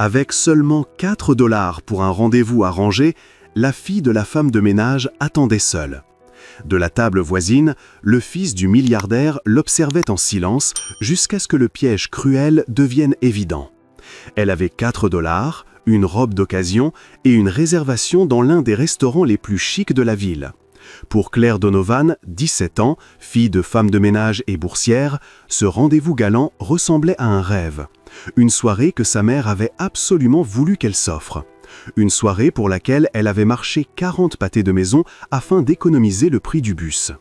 Avec seulement 4 $ pour un rendez-vous arrangé, la fille de la femme de ménage attendait seule. De la table voisine, le fils du milliardaire l'observait en silence jusqu'à ce que le piège cruel devienne évident. Elle avait 4 $, une robe d'occasion et une réservation dans l'un des restaurants les plus chics de la ville. Pour Claire Donovan, 17 ans, fille de femme de ménage et boursière, ce rendez-vous galant ressemblait à un rêve. Une soirée que sa mère avait absolument voulu qu'elle s'offre. Une soirée pour laquelle elle avait marché 40 pâtés de maison afin d'économiser le prix du bus.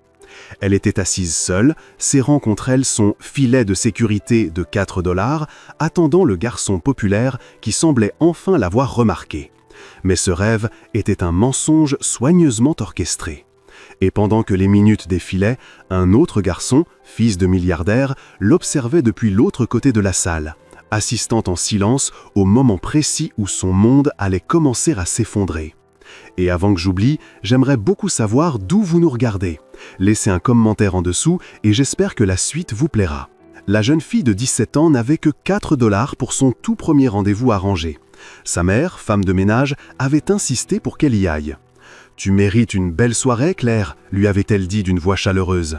Elle était assise seule, serrant contre elle son filet de sécurité de 4 $, attendant le garçon populaire qui semblait enfin l'avoir remarqué. Mais ce rêve était un mensonge soigneusement orchestré. Et pendant que les minutes défilaient, un autre garçon, fils de milliardaire, l'observait depuis l'autre côté de la salle, assistant en silence au moment précis où son monde allait commencer à s'effondrer. Et avant que j'oublie, j'aimerais beaucoup savoir d'où vous nous regardez. Laissez un commentaire en dessous et j'espère que la suite vous plaira. La jeune fille de 17 ans n'avait que 4 $ pour son tout premier rendez-vous arrangé. Sa mère, femme de ménage, avait insisté pour qu'elle y aille. « Tu mérites une belle soirée, Claire », lui avait-elle dit d'une voix chaleureuse.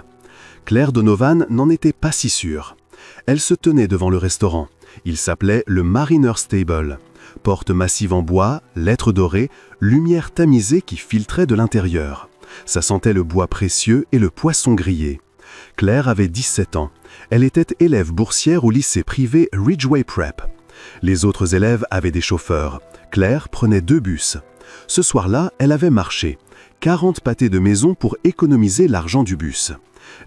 Claire Donovan n'en était pas si sûre. Elle se tenait devant le restaurant. Il s'appelait le Mariner's Table. Porte massive en bois, lettres dorées, lumière tamisée qui filtrait de l'intérieur. Ça sentait le bois précieux et le poisson grillé. Claire avait 17 ans. Elle était élève boursière au lycée privé Ridgeway Prep. Les autres élèves avaient des chauffeurs. Claire prenait 2 bus. Ce soir-là, elle avait marché. 40 pâtés de maison pour économiser l'argent du bus.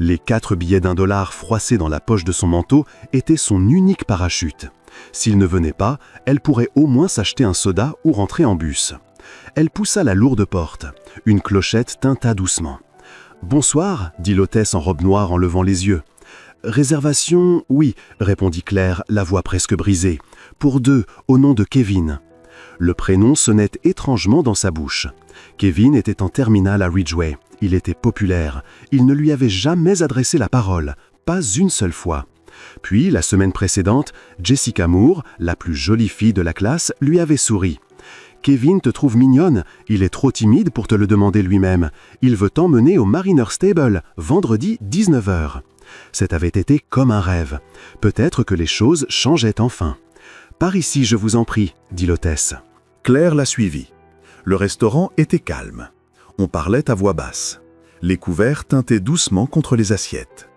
Les 4 billets d'1 $ froissés dans la poche de son manteau étaient son unique parachute. S'il ne venait pas, elle pourrait au moins s'acheter un soda ou rentrer en bus. Elle poussa la lourde porte. Une clochette tinta doucement. « Bonsoir », dit l'hôtesse en robe noire en levant les yeux. « Réservation, oui », répondit Claire, la voix presque brisée. « Pour 2, au nom de Kevin. » Le prénom sonnait étrangement dans sa bouche. Kevin était en terminale à Ridgeway. Il était populaire. Il ne lui avait jamais adressé la parole, pas une seule fois. Puis, la semaine précédente, Jessica Moore, la plus jolie fille de la classe, lui avait souri. « Kevin te trouve mignonne. Il est trop timide pour te le demander lui-même. Il veut t'emmener au Mariner's Table, vendredi 19 h. » Cet avait été comme un rêve. Peut-être que les choses changeaient enfin. « Par ici, je vous en prie, » dit l'hôtesse. Claire la suivit. Le restaurant était calme. On parlait à voix basse. Les couverts tintaient doucement contre les assiettes.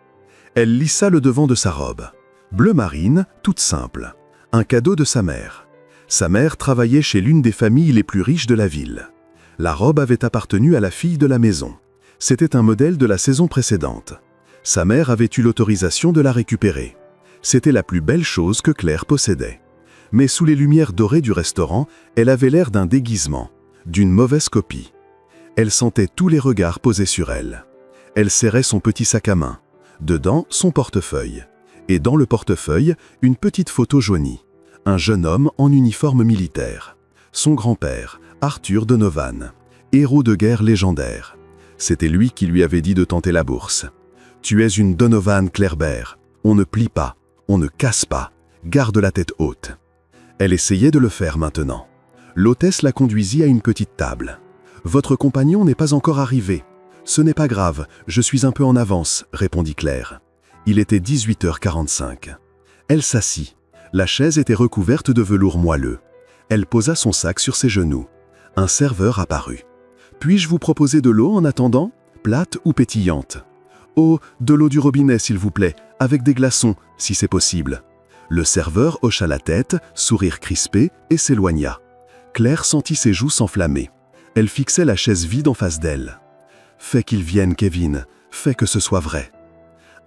Elle lissa le devant de sa robe. Bleu marine, toute simple. Un cadeau de sa mère. Sa mère travaillait chez l'une des familles les plus riches de la ville. La robe avait appartenu à la fille de la maison. C'était un modèle de la saison précédente. Sa mère avait eu l'autorisation de la récupérer. C'était la plus belle chose que Claire possédait. Mais sous les lumières dorées du restaurant, elle avait l'air d'un déguisement, d'une mauvaise copie. Elle sentait tous les regards posés sur elle. Elle serrait son petit sac à main. Dedans, son portefeuille. Et dans le portefeuille, une petite photo jaunie. Un jeune homme en uniforme militaire. Son grand-père, Arthur Donovan. Héros de guerre légendaire. C'était lui qui lui avait dit de tenter la bourse. « Tu es une Donovan Clairbert. On ne plie pas, on ne casse pas. Garde la tête haute. » Elle essayait de le faire maintenant. L'hôtesse la conduisit à une petite table. « Votre compagnon n'est pas encore arrivé. »« Ce n'est pas grave, je suis un peu en avance, » répondit Claire. Il était 18h45. Elle s'assit. La chaise était recouverte de velours moelleux. Elle posa son sac sur ses genoux. Un serveur apparut. « Puis-je vous proposer de l'eau en attendant? Plate ou pétillante? »« Oh, de l'eau du robinet, s'il vous plaît, avec des glaçons, si c'est possible. » Le serveur hocha la tête, sourire crispé, et s'éloigna. Claire sentit ses joues s'enflammer. Elle fixait la chaise vide en face d'elle. « Fais qu'il vienne, Kevin. Fais que ce soit vrai. »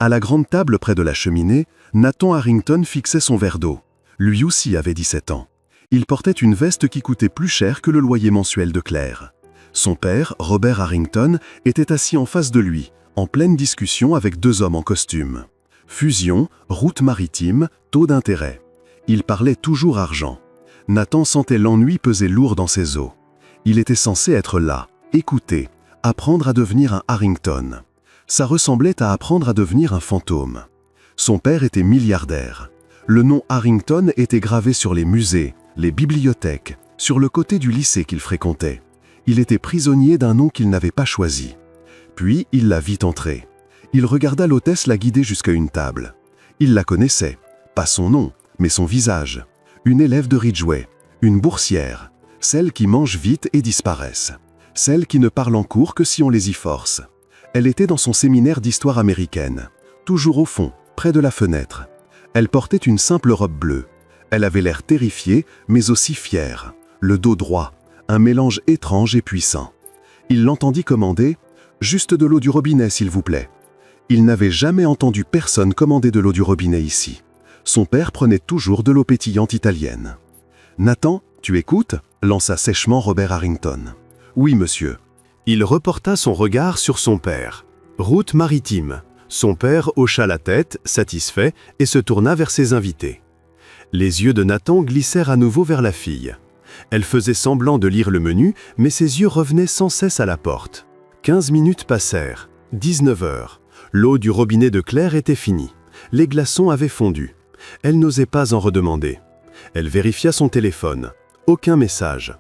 À la grande table près de la cheminée, Nathan Harrington fixait son verre d'eau. Lui aussi avait 17 ans. Il portait une veste qui coûtait plus cher que le loyer mensuel de Claire. Son père, Robert Harrington, était assis en face de lui, en pleine discussion avec 2 hommes en costume. Fusion, route maritime, taux d'intérêt. Il parlait toujours argent. Nathan sentait l'ennui peser lourd dans ses os. Il était censé être là, écouter, apprendre à devenir un Harrington. Ça ressemblait à apprendre à devenir un fantôme. Son père était milliardaire. Le nom Harrington était gravé sur les musées, les bibliothèques, sur le côté du lycée qu'il fréquentait. Il était prisonnier d'un nom qu'il n'avait pas choisi. Puis il la vit entrer. Il regarda l'hôtesse la guider jusqu'à une table. Il la connaissait, pas son nom, mais son visage. Une élève de Ridgeway, une boursière, celles qui mangent vite et disparaissent, celles qui ne parlent en cours que si on les y force. Elle était dans son séminaire d'histoire américaine, toujours au fond, près de la fenêtre. Elle portait une simple robe bleue. Elle avait l'air terrifiée, mais aussi fière, le dos droit, un mélange étrange et puissant. Il l'entendit commander « Juste de l'eau du robinet, s'il vous plaît ». Il n'avait jamais entendu personne commander de l'eau du robinet ici. Son père prenait toujours de l'eau pétillante italienne. « Nathan, tu écoutes ?» lança sèchement Robert Harrington. « Oui, monsieur. » Il reporta son regard sur son père. Route maritime. Son père hocha la tête, satisfait, et se tourna vers ses invités. Les yeux de Nathan glissèrent à nouveau vers la fille. Elle faisait semblant de lire le menu, mais ses yeux revenaient sans cesse à la porte. 15 minutes passèrent. 19 heures. L'eau du robinet de Claire était finie. Les glaçons avaient fondu. Elle n'osait pas en redemander. Elle vérifia son téléphone. Aucun message.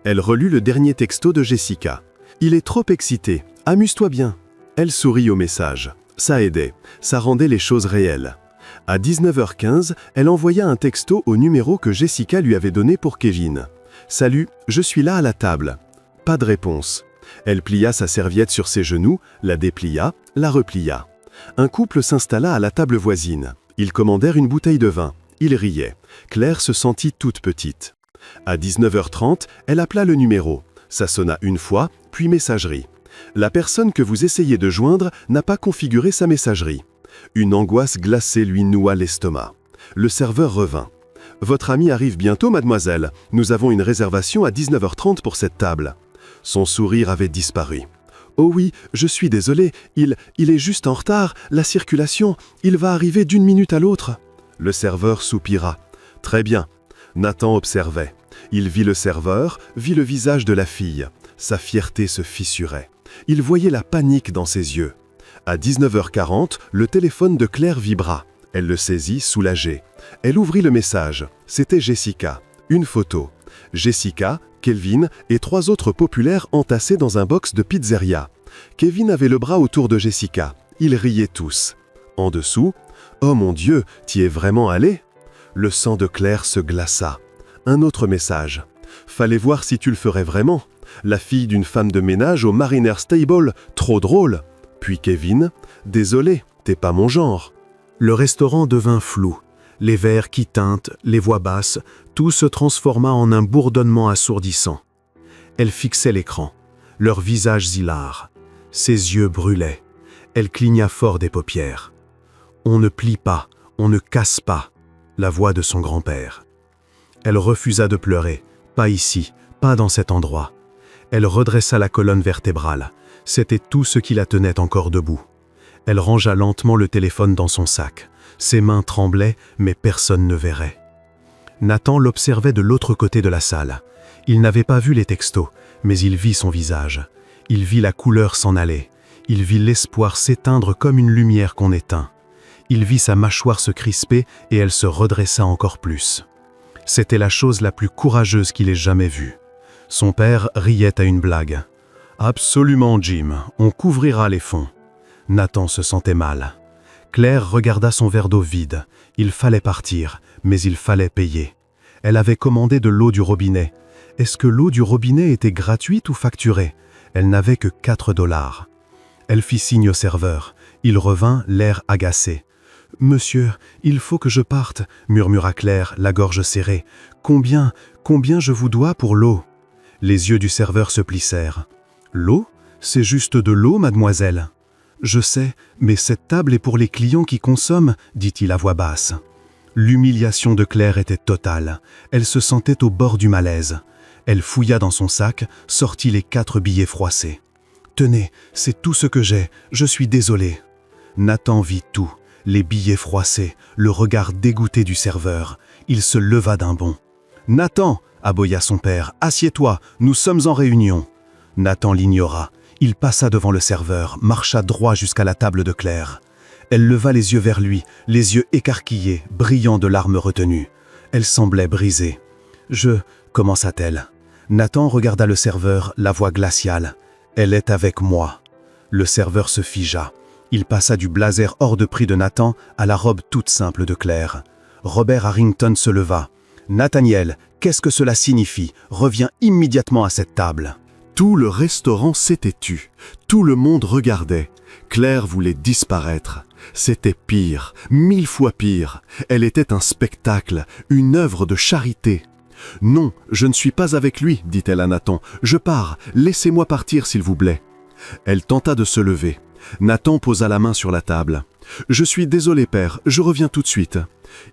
Elle relut le dernier texto de Jessica. « Il est trop excité. Amuse-toi bien. » Elle sourit au message. Ça aidait. Ça rendait les choses réelles. À 19h15, elle envoya un texto au numéro que Jessica lui avait donné pour Kevin. « Salut, je suis là à la table. » Pas de réponse. Elle plia sa serviette sur ses genoux, la déplia, la replia. Un couple s'installa à la table voisine. Ils commandèrent une bouteille de vin. Ils riaient. Claire se sentit toute petite. À 19h30, elle appela le numéro. Ça sonna une fois, puis messagerie. La personne que vous essayez de joindre n'a pas configuré sa messagerie. Une angoisse glacée lui noua l'estomac. Le serveur revint. « Votre ami arrive bientôt, mademoiselle. Nous avons une réservation à 19h30 pour cette table. » Son sourire avait disparu. « Oh oui, je suis désolé. Il est juste en retard. La circulation, il va arriver d'une minute à l'autre. » Le serveur soupira. « Très bien. » Nathan observait. Il vit le serveur, vit le visage de la fille. Sa fierté se fissurait. Il voyait la panique dans ses yeux. À 19h40, le téléphone de Claire vibra. Elle le saisit, soulagée. Elle ouvrit le message. C'était Jessica. Une photo. Jessica, Kelvin et 3 autres populaires entassés dans un box de pizzeria. Kevin avait le bras autour de Jessica. Ils riaient tous. En dessous, « Oh mon Dieu, t'y es vraiment allé ?» Le sang de Claire se glaça. Un autre message. « Fallait voir si tu le ferais vraiment. La fille d'une femme de ménage au Mariner Stable, trop drôle. » Puis Kevin, « Désolé, t'es pas mon genre. » Le restaurant devint flou. Les verres qui tintent, les voix basses, tout se transforma en un bourdonnement assourdissant. Elle fixait l'écran, leurs visages hilars. Ses yeux brûlaient. Elle cligna fort des paupières. « On ne plie pas, on ne casse pas. » La voix de son grand-père. Elle refusa de pleurer. Pas ici, pas dans cet endroit. Elle redressa la colonne vertébrale. C'était tout ce qui la tenait encore debout. Elle rangea lentement le téléphone dans son sac. Ses mains tremblaient, mais personne ne verrait. Nathan l'observait de l'autre côté de la salle. Il n'avait pas vu les textos, mais il vit son visage. Il vit la couleur s'en aller. Il vit l'espoir s'éteindre comme une lumière qu'on éteint. Il vit sa mâchoire se crisper et elle se redressa encore plus. C'était la chose la plus courageuse qu'il ait jamais vue. Son père riait à une blague. « Absolument, Jim, on couvrira les fonds. » Nathan se sentait mal. Claire regarda son verre d'eau vide. Il fallait partir, mais il fallait payer. Elle avait commandé de l'eau du robinet. Est-ce que l'eau du robinet était gratuite ou facturée? Elle n'avait que 4 $. Elle fit signe au serveur. Il revint, l'air agacé. « Monsieur, il faut que je parte, » murmura Claire, la gorge serrée. « Combien je vous dois pour l'eau ?» Les yeux du serveur se plissèrent. « L'eau? C'est juste de l'eau, mademoiselle. »« Je sais, mais cette table est pour les clients qui consomment, » dit-il à voix basse. L'humiliation de Claire était totale. Elle se sentait au bord du malaise. Elle fouilla dans son sac, sortit les 4 billets froissés. « Tenez, c'est tout ce que j'ai, je suis désolé. » Nathan vit tout. Les billets froissés, le regard dégoûté du serveur. Il se leva d'un bond. « Nathan !» aboya son père. « Assieds-toi, nous sommes en réunion. » Nathan l'ignora. Il passa devant le serveur, marcha droit jusqu'à la table de Claire. Elle leva les yeux vers lui, les yeux écarquillés, brillants de larmes retenues. Elle semblait brisée. commença-t-elle. Nathan regarda le serveur, la voix glaciale. « Elle est avec moi. » Le serveur se figea. Il passa du blazer hors de prix de Nathan à la robe toute simple de Claire. Robert Harrington se leva. « Nathaniel, qu'est-ce que cela signifie? Reviens immédiatement à cette table. » Tout le restaurant s'était tu. Tout le monde regardait. Claire voulait disparaître. C'était pire, 1000 fois pire. Elle était un spectacle, une œuvre de charité. « Non, je ne suis pas avec lui, dit-elle à Nathan. Je pars, laissez-moi partir s'il vous plaît. » Elle tenta de se lever. Nathan posa la main sur la table. « Je suis désolé, père, je reviens tout de suite. »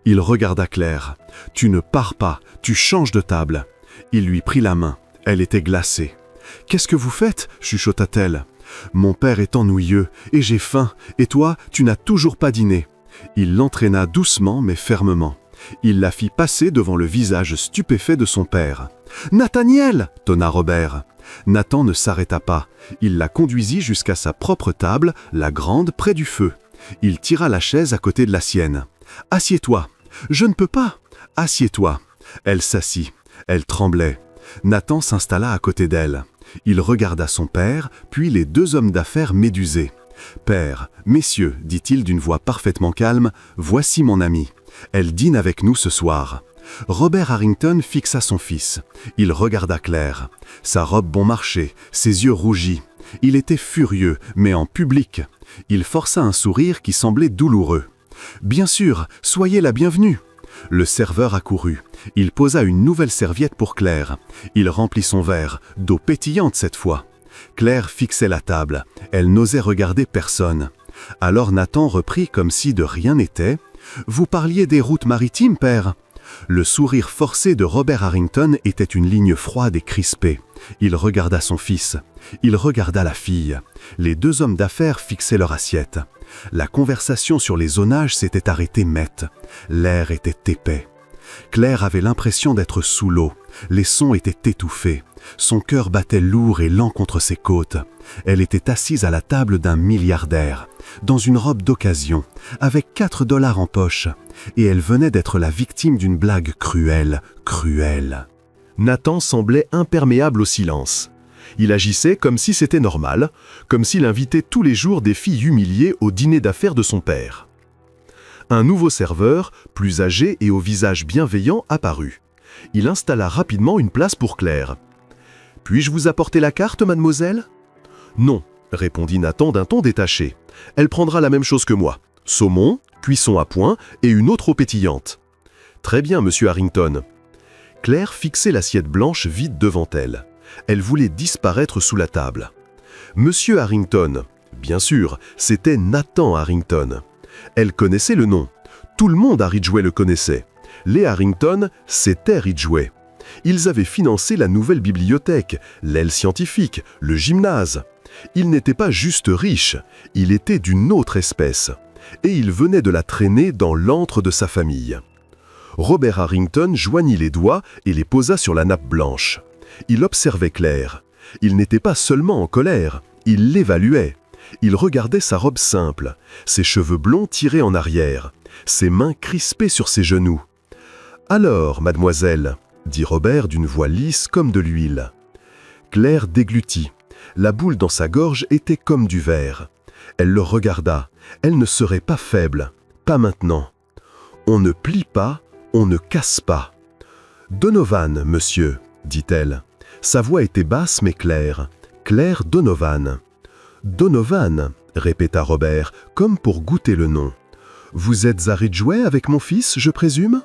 Il regarda Claire. « Tu ne pars pas, tu changes de table. » Il lui prit la main. Elle était glacée. « Qu'est-ce que vous faites ?» chuchota-t-elle. « Mon père est ennuyeux, et j'ai faim, et toi, tu n'as toujours pas dîné. » Il l'entraîna doucement mais fermement. Il la fit passer devant le visage stupéfait de son père. « Nathaniel !» tonna Robert. Nathan ne s'arrêta pas. Il la conduisit jusqu'à sa propre table, la grande, près du feu. Il tira la chaise à côté de la sienne. « Assieds-toi. »« Je ne peux pas. »« Assieds-toi. » Elle s'assit. Elle tremblait. Nathan s'installa à côté d'elle. Il regarda son père, puis les deux hommes d'affaires médusés. « Père, messieurs, dit-il d'une voix parfaitement calme, voici mon amie. Elle dîne avec nous ce soir. » Robert Harrington fixa son fils. Il regarda Claire. Sa robe bon marché, ses yeux rougis. Il était furieux, mais en public. Il força un sourire qui semblait douloureux. « Bien sûr, soyez la bienvenue. » Le serveur accourut. Il posa une nouvelle serviette pour Claire. Il remplit son verre, d'eau pétillante cette fois. Claire fixait la table. Elle n'osait regarder personne. Alors Nathan reprit comme si de rien n'était. « Vous parliez des routes maritimes, père ?» Le sourire forcé de Robert Harrington était une ligne froide et crispée. Il regarda son fils. Il regarda la fille. Les deux hommes d'affaires fixaient leur assiette. La conversation sur les zonages s'était arrêtée net. L'air était épais. Claire avait l'impression d'être sous l'eau. Les sons étaient étouffés. Son cœur battait lourd et lent contre ses côtes. Elle était assise à la table d'un milliardaire, dans une robe d'occasion, avec 4 $ en poche, et elle venait d'être la victime d'une blague cruelle, cruelle. Nathan semblait imperméable au silence. Il agissait comme si c'était normal, comme s'il invitait tous les jours des filles humiliées au dîner d'affaires de son père. Un nouveau serveur, plus âgé et au visage bienveillant, apparut. Il installa rapidement une place pour Claire. « Puis-je vous apporter la carte, mademoiselle ?»« Non, » répondit Nathan d'un ton détaché. « Elle prendra la même chose que moi. Saumon, cuisson à point et une autre eau pétillante. »« Très bien, monsieur Harrington. » Claire fixait l'assiette blanche vide devant elle. Elle voulait disparaître sous la table. « Monsieur Harrington. » Bien sûr, c'était Nathan Harrington. Elle connaissait le nom. Tout le monde à Ridgeway le connaissait. Les Harrington, c'était Ridgeway. Ils avaient financé la nouvelle bibliothèque, l'aile scientifique, le gymnase. Il n'était pas juste riche, il était d'une autre espèce. Et il venait de la traîner dans l'antre de sa famille. Robert Harrington joignit les doigts et les posa sur la nappe blanche. Il observait Claire. Il n'était pas seulement en colère, il l'évaluait. Il regardait sa robe simple, ses cheveux blonds tirés en arrière, ses mains crispées sur ses genoux. « Alors, mademoiselle » dit Robert d'une voix lisse comme de l'huile. Claire déglutit. La boule dans sa gorge était comme du verre. Elle le regarda. Elle ne serait pas faible. Pas maintenant. On ne plie pas, on ne casse pas. « Donovan, monsieur, » dit-elle. Sa voix était basse mais claire. Claire Donovan. « Donovan, » répéta Robert, comme pour goûter le nom. « Vous êtes à Ridgeway avec mon fils, je présume ?»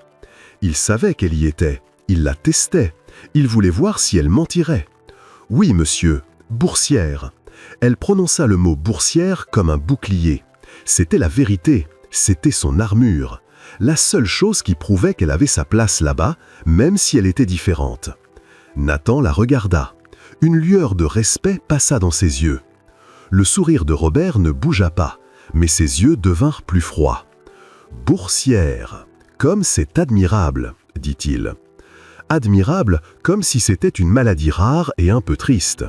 Il savait qu'elle y était. Il la testait. Il voulait voir si elle mentirait. « Oui, monsieur, boursière. » Elle prononça le mot boursière comme un bouclier. C'était la vérité, c'était son armure. La seule chose qui prouvait qu'elle avait sa place là-bas, même si elle était différente. Nathan la regarda. Une lueur de respect passa dans ses yeux. Le sourire de Robert ne bougea pas, mais ses yeux devinrent plus froids. « Boursière, comme c'est admirable, » dit-il. Admirable comme si c'était une maladie rare et un peu triste.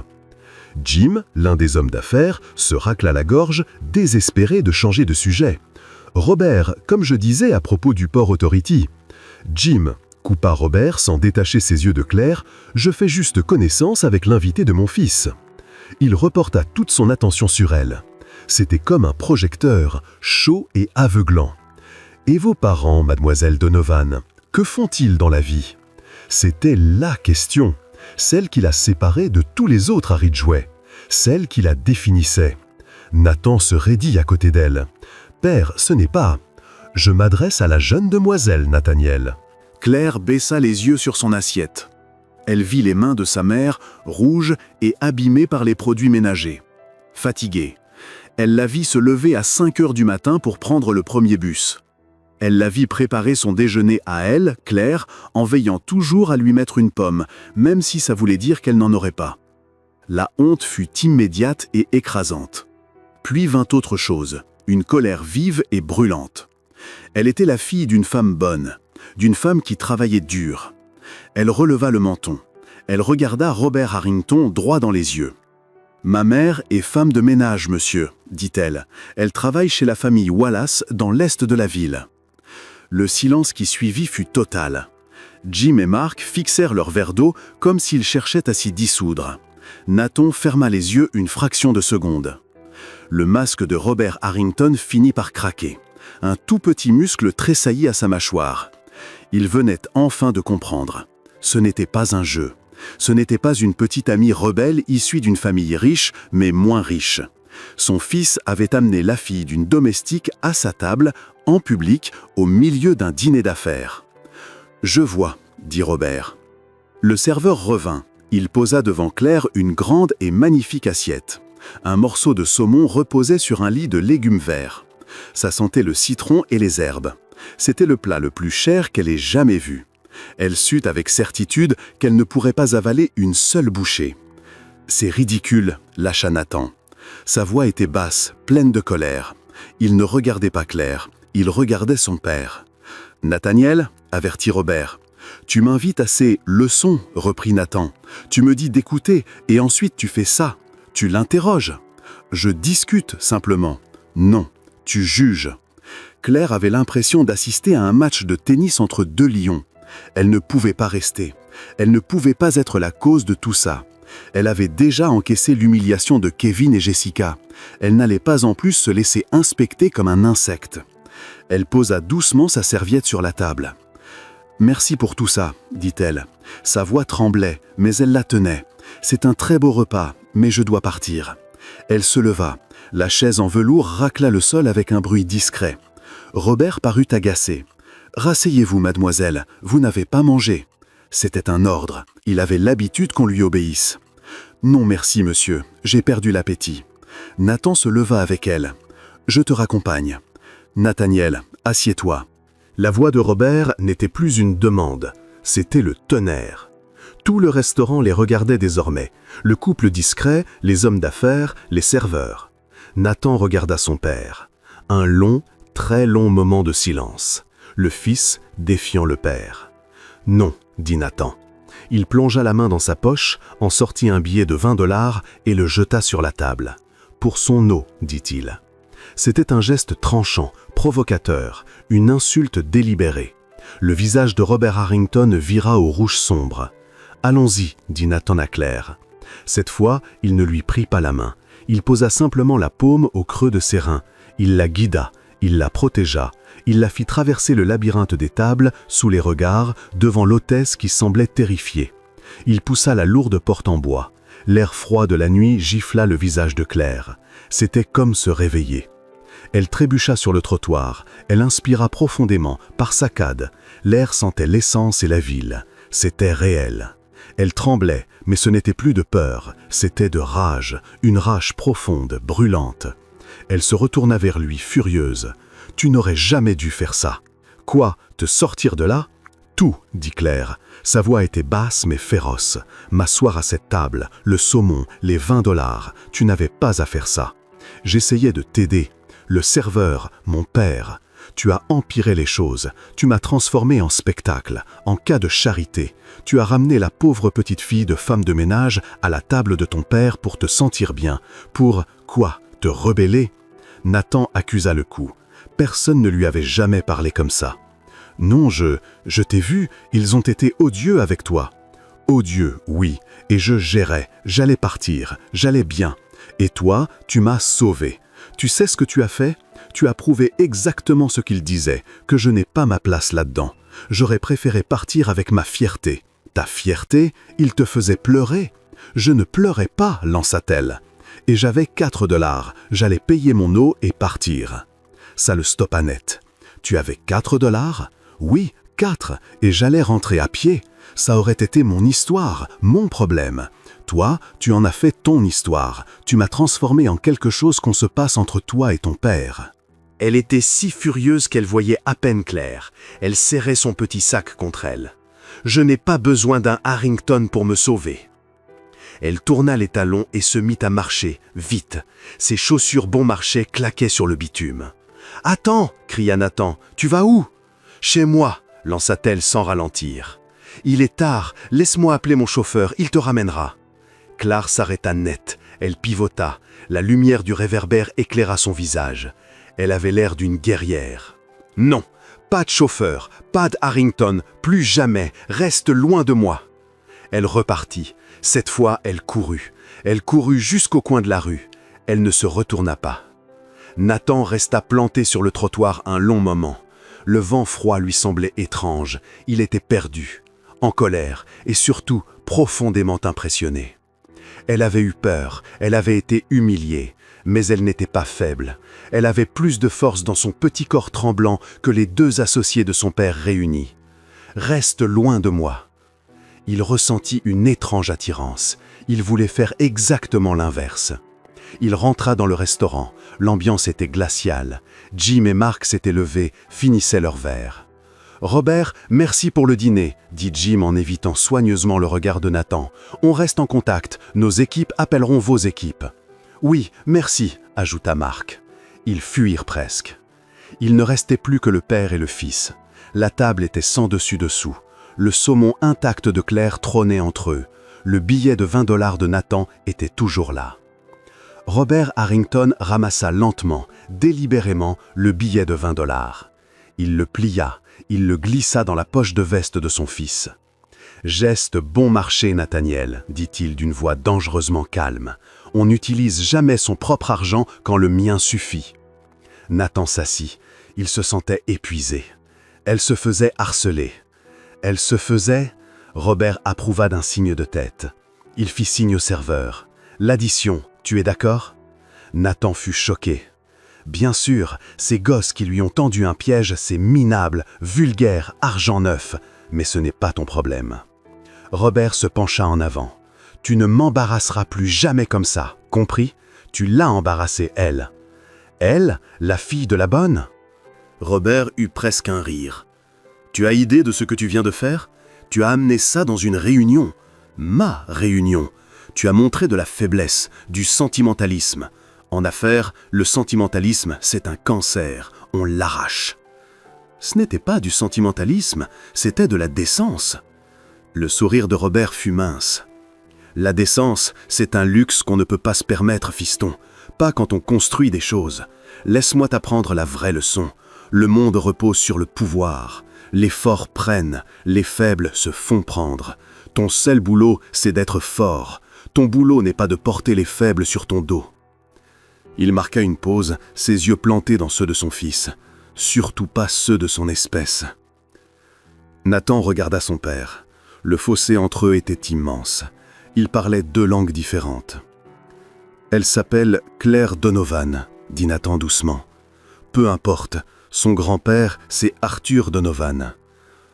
Jim, l'un des hommes d'affaires, se racla la gorge, désespéré de changer de sujet. « Robert, comme je disais à propos du Port Authority. »« Jim, coupa Robert sans détacher ses yeux de Claire, je fais juste connaissance avec l'invité de mon fils. Il reporta toute son attention sur elle. C'était comme un projecteur, chaud et aveuglant. Et vos parents, mademoiselle Donovan, que font-ils dans la vie? C'était la question, celle qui la séparait de tous les autres à Ridgeway, celle qui la définissait. Nathan se raidit à côté d'elle. « Père, ce n'est pas... Je m'adresse à la jeune demoiselle, Nathaniel. » Claire baissa les yeux sur son assiette. Elle vit les mains de sa mère, rouges et abîmées par les produits ménagers. Fatiguée, elle la vit se lever à 5 heures du matin pour prendre le premier bus. Elle la vit préparer son déjeuner à elle, Claire, en veillant toujours à lui mettre une pomme, même si ça voulait dire qu'elle n'en aurait pas. La honte fut immédiate et écrasante. Puis vint autre chose, une colère vive et brûlante. Elle était la fille d'une femme bonne, d'une femme qui travaillait dur. Elle releva le menton. Elle regarda Robert Harrington droit dans les yeux. « Ma mère est femme de ménage, monsieur, dit-elle. Elle travaille chez la famille Wallace dans l'est de la ville. » Le silence qui suivit fut total. Jim et Mark fixèrent leur verre d'eau comme s'ils cherchaient à s'y dissoudre. Nathan ferma les yeux une fraction de seconde. Le masque de Robert Harrington finit par craquer. Un tout petit muscle tressaillit à sa mâchoire. Il venait enfin de comprendre. Ce n'était pas un jeu. Ce n'était pas une petite amie rebelle issue d'une famille riche, mais moins riche. Son fils avait amené la fille d'une domestique à sa table, en public, au milieu d'un dîner d'affaires. « Je vois, » dit Robert. Le serveur revint. Il posa devant Claire une grande et magnifique assiette. Un morceau de saumon reposait sur un lit de légumes verts. Ça sentait le citron et les herbes. C'était le plat le plus cher qu'elle ait jamais vu. Elle sut avec certitude qu'elle ne pourrait pas avaler une seule bouchée. « C'est ridicule », lâcha Nathan. Sa voix était basse, pleine de colère. Il ne regardait pas Claire, il regardait son père. « Nathaniel, » avertit Robert. « Tu m'invites à ces leçons, » reprit Nathan. « Tu me dis d'écouter et ensuite tu fais ça. Tu l'interroges. »« Je discute simplement. »« Non, tu juges. » Claire avait l'impression d'assister à un match de tennis entre deux lions. Elle ne pouvait pas rester. Elle ne pouvait pas être la cause de tout ça. Elle avait déjà encaissé l'humiliation de Kevin et Jessica. Elle n'allait pas en plus se laisser inspecter comme un insecte. Elle posa doucement sa serviette sur la table. « Merci pour tout ça, » dit-elle. Sa voix tremblait, mais elle la tenait. « C'est un très beau repas, mais je dois partir. » Elle se leva. La chaise en velours racla le sol avec un bruit discret. Robert parut agacé. « Rasseyez-vous, mademoiselle, vous n'avez pas mangé. » C'était un ordre. Il avait l'habitude qu'on lui obéisse. « Non, merci, monsieur, j'ai perdu l'appétit. » Nathan se leva avec elle. « Je te raccompagne. »« Nathaniel, assieds-toi. » La voix de Robert n'était plus une demande, c'était le tonnerre. Tout le restaurant les regardait désormais, le couple discret, les hommes d'affaires, les serveurs. Nathan regarda son père. Un long, très long moment de silence. Le fils défiant le père. « Non, » dit Nathan. Il plongea la main dans sa poche, en sortit un billet de 20 $ et le jeta sur la table. « Pour son eau, » dit-il. C'était un geste tranchant, provocateur, une insulte délibérée. Le visage de Robert Harrington vira au rouge sombre. « Allons-y, » dit Nathan à Claire. Cette fois, il ne lui prit pas la main. Il posa simplement la paume au creux de ses reins. Il la guida, il la protégea. Il la fit traverser le labyrinthe des tables, sous les regards, devant l'hôtesse qui semblait terrifiée. Il poussa la lourde porte en bois. L'air froid de la nuit gifla le visage de Claire. C'était comme se réveiller. Elle trébucha sur le trottoir. Elle inspira profondément, par saccades. L'air sentait l'essence et la ville. C'était réel. Elle tremblait, mais ce n'était plus de peur. C'était de rage, une rage profonde, brûlante. Elle se retourna vers lui, furieuse. « Tu n'aurais jamais dû faire ça. »« Quoi, te sortir de là ?»« Tout, » dit Claire. Sa voix était basse mais féroce. « M'asseoir à cette table, le saumon, les 20 $. Tu n'avais pas à faire ça. J'essayais de t'aider. Le serveur, mon père. Tu as empiré les choses. Tu m'as transformé en spectacle, en cas de charité. Tu as ramené la pauvre petite fille de femme de ménage à la table de ton père pour te sentir bien. Pour, quoi, te rebeller ?» Nathan accusa le coup. Personne ne lui avait jamais parlé comme ça. « Non, je t'ai vu, ils ont été odieux avec toi. Odieux, oui, et je gérais, j'allais partir, j'allais bien. Et toi, tu m'as sauvé. Tu sais ce que tu as fait? Tu as prouvé exactement ce qu'il disait, que je n'ai pas ma place là-dedans. J'aurais préféré partir avec ma fierté. Ta fierté, il te faisait pleurer. Je ne pleurais pas, lança-t-elle. Et j'avais 4 $, j'allais payer mon eau et partir. Ça le stoppa net. Tu avais 4 $? Oui, 4, et j'allais rentrer à pied. Ça aurait été mon histoire, mon problème. Toi, tu en as fait ton histoire. Tu m'as transformé en quelque chose qu'on se passe entre toi et ton père. Elle était si furieuse qu'elle voyait à peine clair. Elle serrait son petit sac contre elle. « Je n'ai pas besoin d'un Harrington pour me sauver. » Elle tourna les talons et se mit à marcher, vite. Ses chaussures bon marché claquaient sur le bitume. « Attends !» cria Nathan. « Tu vas où ?»« Chez moi !» lança-t-elle sans ralentir. « Il est tard, laisse-moi appeler mon chauffeur, il te ramènera. » Claire s'arrêta net, elle pivota, la lumière du réverbère éclaira son visage. Elle avait l'air d'une guerrière. « Non, pas de chauffeur, pas de Harrington, plus jamais, reste loin de moi. » Elle repartit. Cette fois, elle courut. Elle courut jusqu'au coin de la rue. Elle ne se retourna pas. Nathan resta planté sur le trottoir un long moment. Le vent froid lui semblait étrange. Il était perdu, en colère et surtout profondément impressionné. Elle avait eu peur, elle avait été humiliée, mais elle n'était pas faible. Elle avait plus de force dans son petit corps tremblant que les 2 associés de son père réunis. « Reste loin de moi !» Il ressentit une étrange attirance. Il voulait faire exactement l'inverse. Il rentra dans le restaurant. L'ambiance était glaciale. Jim et Mark s'étaient levés, finissaient leur verre. « Robert, merci pour le dîner », dit Jim en évitant soigneusement le regard de Nathan. « On reste en contact. Nos équipes appelleront vos équipes. »« Oui, merci », ajouta Mark. Ils fuirent presque. Il ne restait plus que le père et le fils. La table était sans dessus-dessous. Le saumon intact de Claire trônait entre eux. Le billet de 20 $ de Nathan était toujours là. Robert Harrington ramassa lentement, délibérément, le billet de 20 $. Il le plia, il le glissa dans la poche de veste de son fils. « Geste bon marché, Nathaniel, dit-il d'une voix dangereusement calme. On n'utilise jamais son propre argent quand le mien suffit. » Nathan s'assit. Il se sentait épuisé. Elle se faisait harceler. Elle se faisait... Robert approuva d'un signe de tête. Il fit signe au serveur. « L'addition, tu es d'accord ?» Nathan fut choqué. Bien sûr, ces gosses qui lui ont tendu un piège, c'est minable, vulgaire, argent neuf, mais ce n'est pas ton problème. Robert se pencha en avant. « Tu ne m'embarrasseras plus jamais comme ça, compris? Tu l'as embarrassée, elle. »« Elle, la fille de la bonne ?» Robert eut presque un rire. « Tu as idée de ce que tu viens de faire? Tu as amené ça dans une réunion. Ma réunion. Tu as montré de la faiblesse, du sentimentalisme. En affaires, le sentimentalisme, c'est un cancer. On l'arrache. » Ce n'était pas du sentimentalisme, c'était de la décence. Le sourire de Robert fut mince. La décence, c'est un luxe qu'on ne peut pas se permettre, fiston. Pas quand on construit des choses. Laisse-moi t'apprendre la vraie leçon. Le monde repose sur le pouvoir. Les forts prennent, les faibles se font prendre. Ton seul boulot, c'est d'être fort. Ton boulot n'est pas de porter les faibles sur ton dos. Il marqua une pause, ses yeux plantés dans ceux de son fils. Surtout pas ceux de son espèce. Nathan regarda son père. Le fossé entre eux était immense. Ils parlaient 2 langues différentes. « Elle s'appelle Claire Donovan », dit Nathan doucement. « Peu importe, son grand-père, c'est Arthur Donovan. »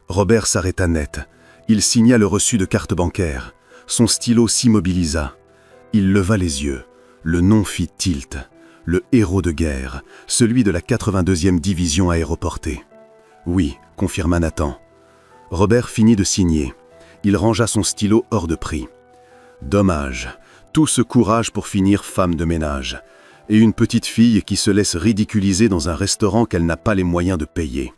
Robert s'arrêta net. Il signa le reçu de carte bancaire. Son stylo s'immobilisa. Il leva les yeux. Le nom fit tilt. Le héros de guerre, celui de la 82e division aéroportée. « Oui », confirma Nathan. Robert finit de signer. Il rangea son stylo hors de prix. Dommage, tout ce courage pour finir femme de ménage. Et une petite fille qui se laisse ridiculiser dans un restaurant qu'elle n'a pas les moyens de payer.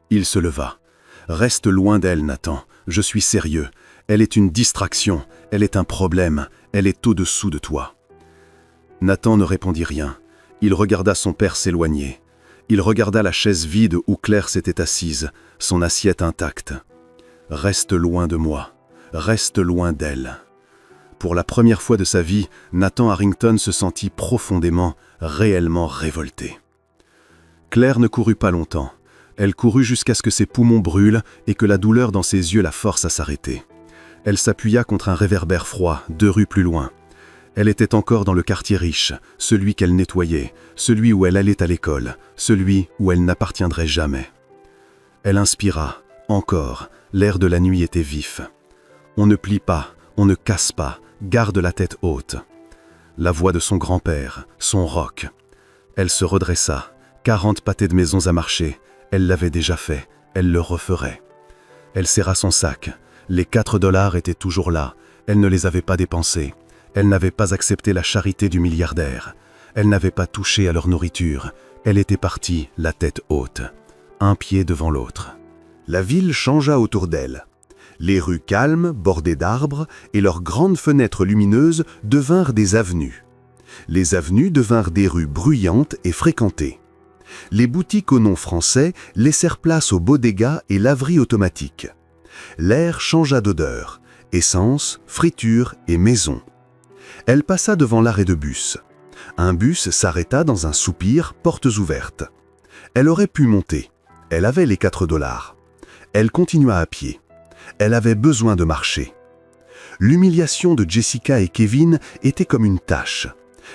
Il se leva. Reste loin d'elle, Nathan. Je suis sérieux. Elle est une distraction. Elle est un problème. Elle est au-dessous de toi. Nathan ne répondit rien. Il regarda son père s'éloigner. Il regarda la chaise vide où Claire s'était assise, son assiette intacte. « Reste loin de moi, reste loin d'elle. » Pour la première fois de sa vie, Nathan Harrington se sentit profondément, réellement révolté. Claire ne courut pas longtemps. Elle courut jusqu'à ce que ses poumons brûlent et que la douleur dans ses yeux la force à s'arrêter. Elle s'appuya contre un réverbère froid, 2 rues plus loin. Elle était encore dans le quartier riche, celui qu'elle nettoyait, celui où elle allait à l'école, celui où elle n'appartiendrait jamais. Elle inspira, encore, l'air de la nuit était vif. On ne plie pas, on ne casse pas, garde la tête haute. La voix de son grand-père, son roc. Elle se redressa, 40 pâtés de maisons à marcher, elle l'avait déjà fait, elle le referait. Elle serra son sac, les 4 $ étaient toujours là, elle ne les avait pas dépensés. Elle n'avait pas accepté la charité du milliardaire. Elle n'avait pas touché à leur nourriture. Elle était partie, la tête haute, un pied devant l'autre. La ville changea autour d'elle. Les rues calmes, bordées d'arbres, et leurs grandes fenêtres lumineuses devinrent des avenues. Les avenues devinrent des rues bruyantes et fréquentées. Les boutiques au nom français laissèrent place aux bodegas et laveries automatiques. L'air changea d'odeur, essence, friture et maison. Elle passa devant l'arrêt de bus. Un bus s'arrêta dans un soupir, portes ouvertes. Elle aurait pu monter. Elle avait les 4 $. Elle continua à pied. Elle avait besoin de marcher. L'humiliation de Jessica et Kevin était comme une tache.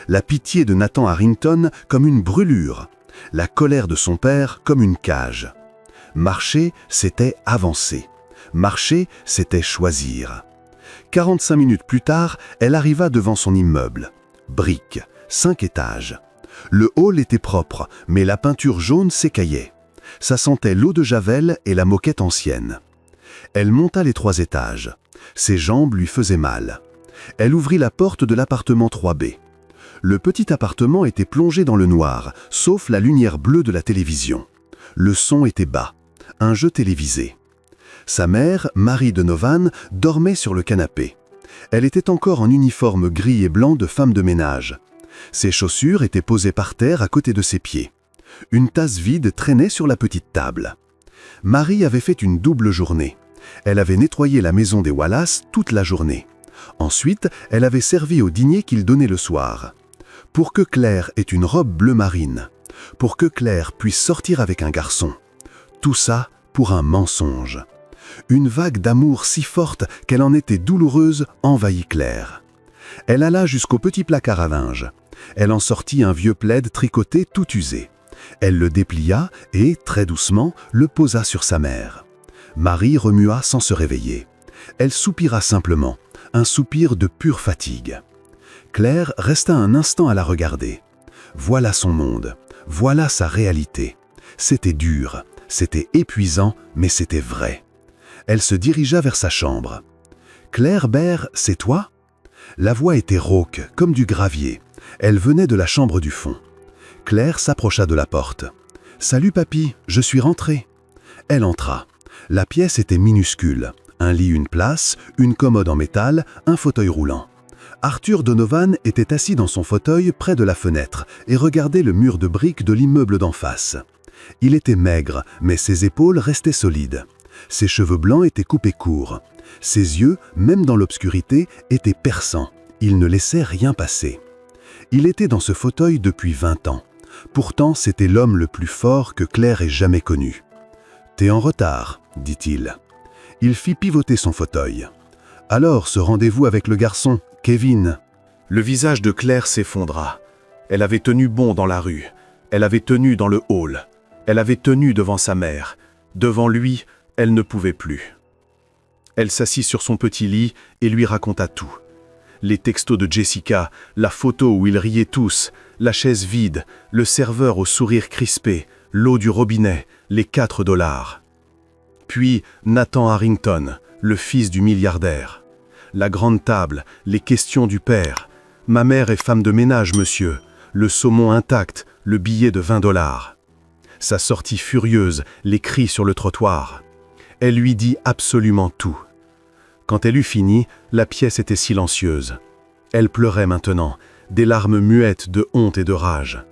La pitié de Nathan Harrington comme une brûlure. La colère de son père comme une cage. Marcher, c'était avancer. Marcher, c'était choisir. 45 minutes plus tard, elle arriva devant son immeuble. Briques, 5 étages. Le hall était propre, mais la peinture jaune s'écaillait. Ça sentait l'eau de Javel et la moquette ancienne. Elle monta les 3 étages. Ses jambes lui faisaient mal. Elle ouvrit la porte de l'appartement 3B. Le petit appartement était plongé dans le noir, sauf la lumière bleue de la télévision. Le son était bas. Un jeu télévisé. Sa mère, Marie Donovan, dormait sur le canapé. Elle était encore en uniforme gris et blanc de femme de ménage. Ses chaussures étaient posées par terre à côté de ses pieds. Une tasse vide traînait sur la petite table. Marie avait fait une double journée. Elle avait nettoyé la maison des Wallace toute la journée. Ensuite, elle avait servi au dîner qu'ils donnaient le soir. Pour que Claire ait une robe bleu marine. Pour que Claire puisse sortir avec un garçon. Tout ça pour un mensonge. Une vague d'amour si forte qu'elle en était douloureuse envahit Claire. Elle alla jusqu'au petit placard à linge. Elle en sortit un vieux plaid tricoté tout usé. Elle le déplia et, très doucement, le posa sur sa mère. Marie remua sans se réveiller. Elle soupira simplement, un soupir de pure fatigue. Claire resta un instant à la regarder. Voilà son monde, voilà sa réalité. C'était dur, c'était épuisant, mais c'était vrai. Elle se dirigea vers sa chambre. « Claire Bert, c'est toi ?» La voix était rauque, comme du gravier. Elle venait de la chambre du fond. Claire s'approcha de la porte. « Salut papy, je suis rentrée. » Elle entra. La pièce était minuscule. Un lit, une place, une commode en métal, un fauteuil roulant. Arthur Donovan était assis dans son fauteuil près de la fenêtre et regardait le mur de briques de l'immeuble d'en face. Il était maigre, mais ses épaules restaient solides. Ses cheveux blancs étaient coupés courts. Ses yeux, même dans l'obscurité, étaient perçants. Il ne laissait rien passer. Il était dans ce fauteuil depuis 20 ans. Pourtant, c'était l'homme le plus fort que Claire ait jamais connu. « T'es en retard, » dit-il. Il fit pivoter son fauteuil. « Alors, ce rendez-vous avec le garçon, Kevin ?» Le visage de Claire s'effondra. Elle avait tenu bon dans la rue. Elle avait tenu dans le hall. Elle avait tenu devant sa mère. Devant lui, elle ne pouvait plus. Elle s'assit sur son petit lit et lui raconta tout. Les textos de Jessica, la photo où ils riaient tous, la chaise vide, le serveur au sourire crispé, l'eau du robinet, les 4 $. Puis Nathan Harrington, le fils du milliardaire. La grande table, les questions du père. « Ma mère est femme de ménage, monsieur. Le saumon intact, le billet de 20 $. Sa sortie furieuse, les cris sur le trottoir. Elle lui dit absolument tout. Quand elle eut fini, la pièce était silencieuse. Elle pleurait maintenant, des larmes muettes de honte et de rage.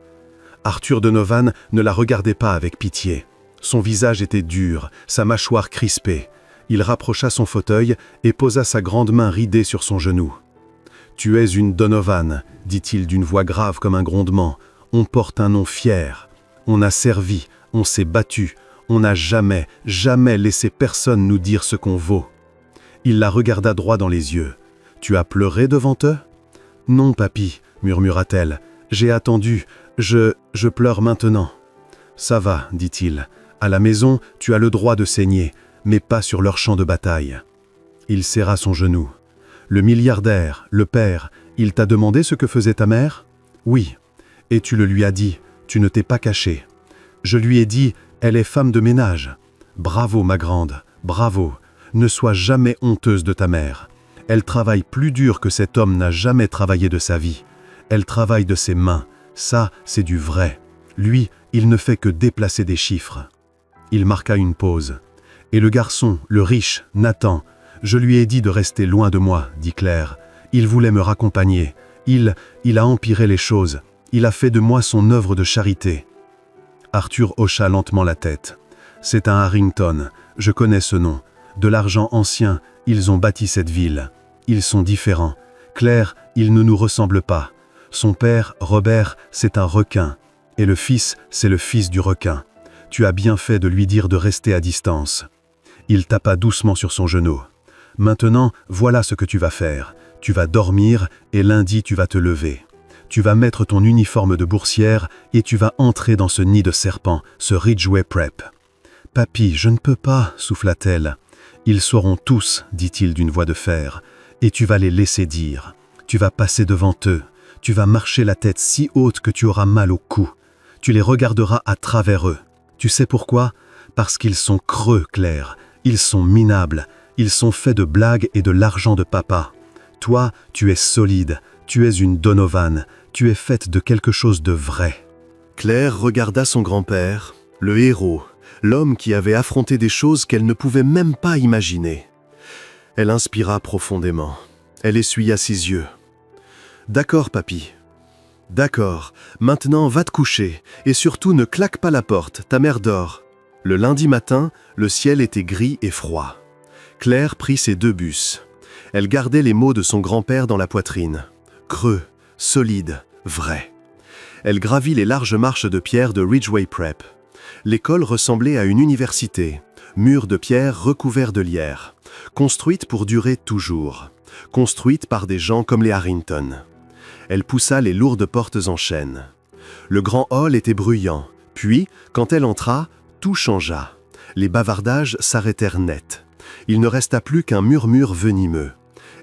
Arthur Donovan ne la regardait pas avec pitié. Son visage était dur, sa mâchoire crispée. Il rapprocha son fauteuil et posa sa grande main ridée sur son genou. « Tu es une Donovan, dit-il d'une voix grave comme un grondement. On porte un nom fier. On a servi, on s'est battu. On n'a jamais, jamais laissé personne nous dire ce qu'on vaut. » Il la regarda droit dans les yeux. « Tu as pleuré devant eux ?»« Non, papy, murmura-t-elle. J'ai attendu. Je pleure maintenant. »« Ça va, dit-il. À la maison, tu as le droit de saigner, mais pas sur leur champ de bataille. » Il serra son genou. « Le milliardaire, le père, il t'a demandé ce que faisait ta mère ? » ?»« Oui. » »« Et tu le lui as dit, tu ne t'es pas caché. »« Je lui ai dit, elle est femme de ménage. »« Bravo, ma grande, bravo. Ne sois jamais honteuse de ta mère. Elle travaille plus dur que cet homme n'a jamais travaillé de sa vie. Elle travaille de ses mains. Ça, c'est du vrai. Lui, il ne fait que déplacer des chiffres. » Il marqua une pause. « Et le garçon, le riche, Nathan, je lui ai dit de rester loin de moi, dit Claire. Il voulait me raccompagner. Il a empiré les choses. Il a fait de moi son œuvre de charité. » Arthur hocha lentement la tête. « C'est un Harrington, je connais ce nom. De l'argent ancien, ils ont bâti cette ville. Ils sont différents. Claire, il ne nous ressemble pas. Son père, Robert, c'est un requin. Et le fils, c'est le fils du requin. Tu as bien fait de lui dire de rester à distance. » Il tapa doucement sur son genou. « Maintenant, voilà ce que tu vas faire. Tu vas dormir et lundi tu vas te lever. Tu vas mettre ton uniforme de boursière et tu vas entrer dans ce nid de serpents, ce Ridgeway Prep. »« Papy, je ne peux pas, souffla-t-elle. »« Ils sauront tous, dit-il d'une voix de fer, et tu vas les laisser dire. Tu vas passer devant eux. Tu vas marcher la tête si haute que tu auras mal au cou. Tu les regarderas à travers eux. Tu sais pourquoi ? Parce qu'ils sont creux, Claire. Ils sont minables. Ils sont faits de blagues et de l'argent de papa. Toi, tu es solide. Tu es une Donovan. Tu es faite de quelque chose de vrai. » Claire regarda son grand-père, le héros, l'homme qui avait affronté des choses qu'elle ne pouvait même pas imaginer. Elle inspira profondément. Elle essuya ses yeux. « D'accord, papy. D'accord. Maintenant, va te coucher. Et surtout, ne claque pas la porte. Ta mère dort. » Le lundi matin, le ciel était gris et froid. Claire prit ses 2 bus. Elle gardait les mots de son grand-père dans la poitrine. Creux, solide, vrai. Elle gravit les larges marches de pierre de Ridgeway Prep. L'école ressemblait à une université, murs de pierre recouverts de lierre, construite pour durer toujours, construite par des gens comme les Harrington. Elle poussa les lourdes portes en chêne. Le grand hall était bruyant, puis, quand elle entra, tout changea. Les bavardages s'arrêtèrent net. Il ne resta plus qu'un murmure venimeux.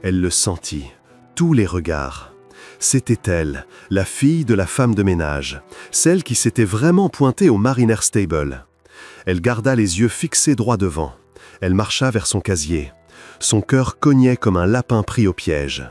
Elle le sentit, tous les regards. C'était elle, la fille de la femme de ménage, celle qui s'était vraiment pointée au Mariner Stable. Elle garda les yeux fixés droit devant. Elle marcha vers son casier. Son cœur cognait comme un lapin pris au piège.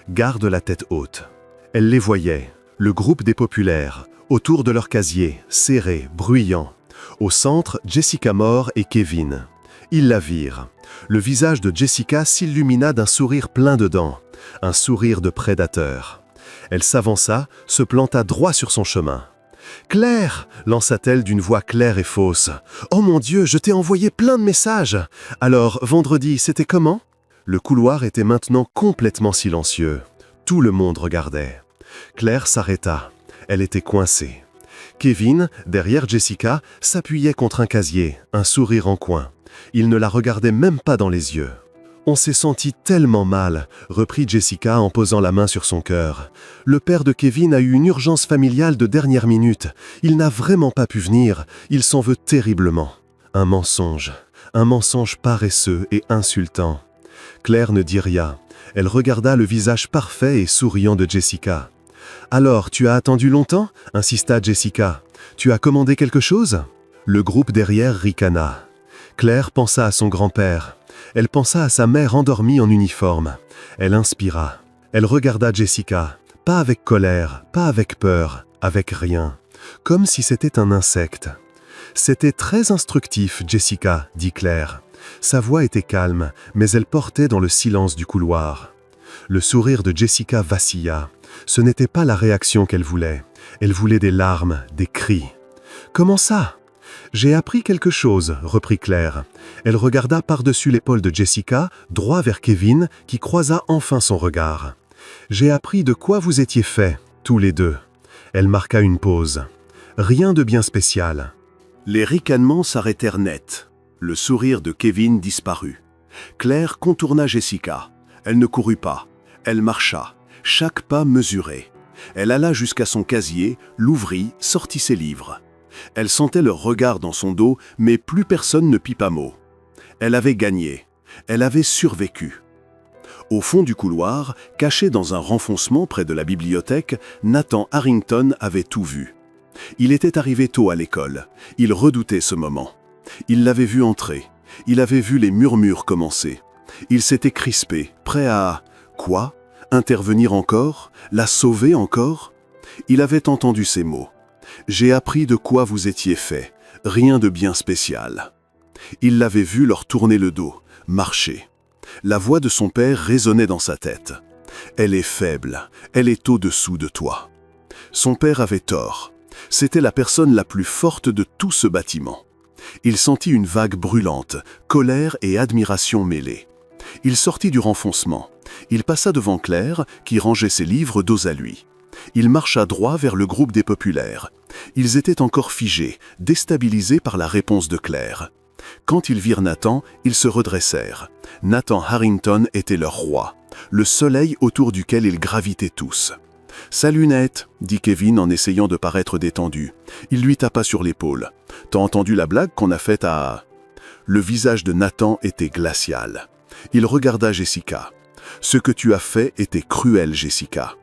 Garde la tête haute. Elle les voyait, le groupe des populaires, autour de leur casier, serré, bruyant. Au centre, Jessica Moore et Kevin. Ils la virent. Le visage de Jessica s'illumina d'un sourire plein de dents, un sourire de prédateur. Elle s'avança, se planta droit sur son chemin. « Claire !» lança-t-elle d'une voix claire et fausse. « Oh mon Dieu, je t'ai envoyé plein de messages. Alors, vendredi, c'était comment ?» Le couloir était maintenant complètement silencieux. Tout le monde regardait. Claire s'arrêta. Elle était coincée. Kevin, derrière Jessica, s'appuyait contre un casier, un sourire en coin. Il ne la regardait même pas dans les yeux. « On s'est senti tellement mal », reprit Jessica en posant la main sur son cœur. « Le père de Kevin a eu une urgence familiale de dernière minute. Il n'a vraiment pas pu venir. Il s'en veut terriblement. » Un mensonge paresseux et insultant. Claire ne dit rien. Elle regarda le visage parfait et souriant de Jessica. « Alors, tu as attendu longtemps ?» insista Jessica. « Tu as commandé quelque chose ?» Le groupe derrière ricana. Claire pensa à son grand-père. Elle pensa à sa mère endormie en uniforme. Elle inspira. Elle regarda Jessica, pas avec colère, pas avec peur, avec rien, comme si c'était un insecte. « C'était très instructif, Jessica, » dit Claire. Sa voix était calme, mais elle portait dans le silence du couloir. Le sourire de Jessica vacilla. Ce n'était pas la réaction qu'elle voulait. Elle voulait des larmes, des cris. « Comment ça ?»« J'ai appris quelque chose, » reprit Claire. Elle regarda par-dessus l'épaule de Jessica, droit vers Kevin, qui croisa enfin son regard. « J'ai appris de quoi vous étiez faits, tous les deux. » Elle marqua une pause. Rien de bien spécial. Les ricanements s'arrêtèrent net. Le sourire de Kevin disparut. Claire contourna Jessica. Elle ne courut pas. Elle marcha, chaque pas mesuré. Elle alla jusqu'à son casier, l'ouvrit, sortit ses livres. Elle sentait leur regard dans son dos, mais plus personne ne pipa mot. Elle avait gagné. Elle avait survécu. Au fond du couloir, caché dans un renfoncement près de la bibliothèque, Nathan Harrington avait tout vu. Il était arrivé tôt à l'école. Il redoutait ce moment. Il l'avait vu entrer. Il avait vu les murmures commencer. Il s'était crispé, prêt à... Quoi ? Intervenir encore ? La sauver encore ? Il avait entendu ces mots. « J'ai appris de quoi vous étiez fait. Rien de bien spécial. » Il l'avait vu leur tourner le dos, marcher. La voix de son père résonnait dans sa tête. « Elle est faible. Elle est au-dessous de toi. » Son père avait tort. C'était la personne la plus forte de tout ce bâtiment. Il sentit une vague brûlante, colère et admiration mêlées. Il sortit du renfoncement. Il passa devant Claire, qui rangeait ses livres dos à lui. Il marcha droit vers le groupe des populaires. Ils étaient encore figés, déstabilisés par la réponse de Claire. Quand ils virent Nathan, ils se redressèrent. Nathan Harrington était leur roi, le soleil autour duquel ils gravitaient tous. « Salut Nate » dit Kevin en essayant de paraître détendu. Il lui tapa sur l'épaule. « T'as entendu la blague qu'on a faite à... » Le visage de Nathan était glacial. Il regarda Jessica. « Ce que tu as fait était cruel, Jessica. »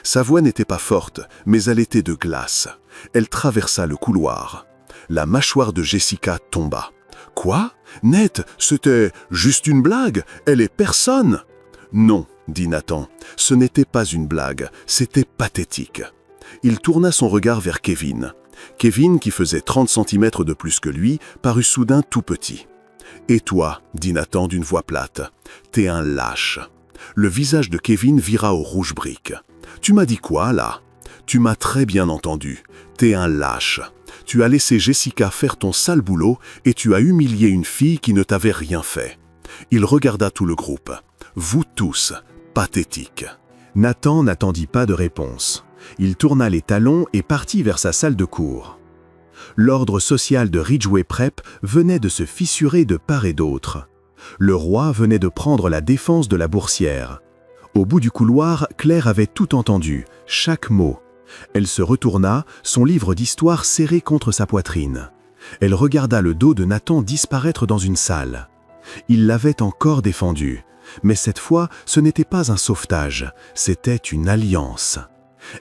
Sa voix n'était pas forte, mais elle était de glace. Elle traversa le couloir. La mâchoire de Jessica tomba. « Quoi ? Nate, c'était juste une blague. Elle est personne. » « Non, » dit Nathan. « Ce n'était pas une blague, c'était pathétique. » Il tourna son regard vers Kevin. Kevin, qui faisait 30 cm de plus que lui, parut soudain tout petit. « Et toi, » dit Nathan d'une voix plate, « t'es un lâche. » Le visage de Kevin vira au rouge brique. « Tu m'as dit quoi, là ? » ?»« Tu m'as très bien entendu. T'es un lâche. Tu as laissé Jessica faire ton sale boulot et tu as humilié une fille qui ne t'avait rien fait. » Il regarda tout le groupe. « Vous tous, pathétiques. » Nathan n'attendit pas de réponse. Il tourna les talons et partit vers sa salle de cours. L'ordre social de Ridgeway Prep venait de se fissurer de part et d'autre. Le roi venait de prendre la défense de la boursière. Au bout du couloir, Claire avait tout entendu, chaque mot. Elle se retourna, son livre d'histoire serré contre sa poitrine. Elle regarda le dos de Nathan disparaître dans une salle. Il l'avait encore défendu. Mais cette fois, ce n'était pas un sauvetage, c'était une alliance.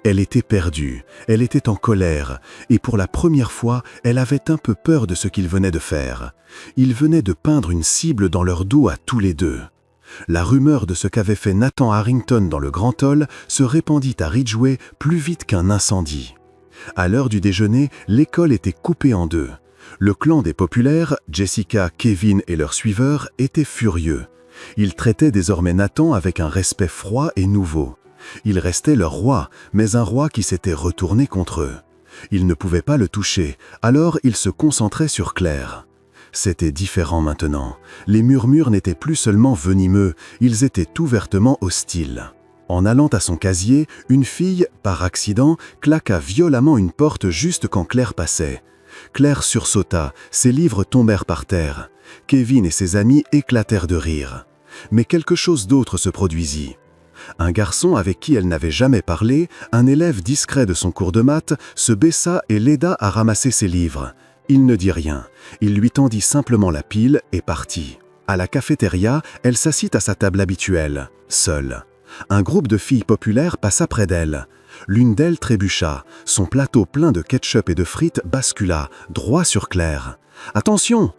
Elle était perdue, elle était en colère, et pour la première fois, elle avait un peu peur de ce qu'il venait de faire. Il venait de peindre une cible dans leur dos à tous les deux. La rumeur de ce qu'avait fait Nathan Harrington dans le Grand Hall se répandit à Ridgeway plus vite qu'un incendie. À l'heure du déjeuner, l'école était coupée en deux. Le clan des populaires, Jessica, Kevin et leurs suiveurs, étaient furieux. Ils traitaient désormais Nathan avec un respect froid et nouveau. Il restait leur roi, mais un roi qui s'était retourné contre eux. Ils ne pouvaient pas le toucher, alors ils se concentraient sur Claire. C'était différent maintenant. Les murmures n'étaient plus seulement venimeux, ils étaient ouvertement hostiles. En allant à son casier, une fille, par accident, claqua violemment une porte juste quand Claire passait. Claire sursauta, ses livres tombèrent par terre. Kevin et ses amis éclatèrent de rire. Mais quelque chose d'autre se produisit. Un garçon avec qui elle n'avait jamais parlé, un élève discret de son cours de maths, se baissa et l'aida à ramasser ses livres. Il ne dit rien. Il lui tendit simplement la pile et partit. À la cafétéria, elle s'assit à sa table habituelle, seule. Un groupe de filles populaires passa près d'elle. L'une d'elles trébucha. Son plateau plein de ketchup et de frites bascula, droit sur Claire. « Attention !»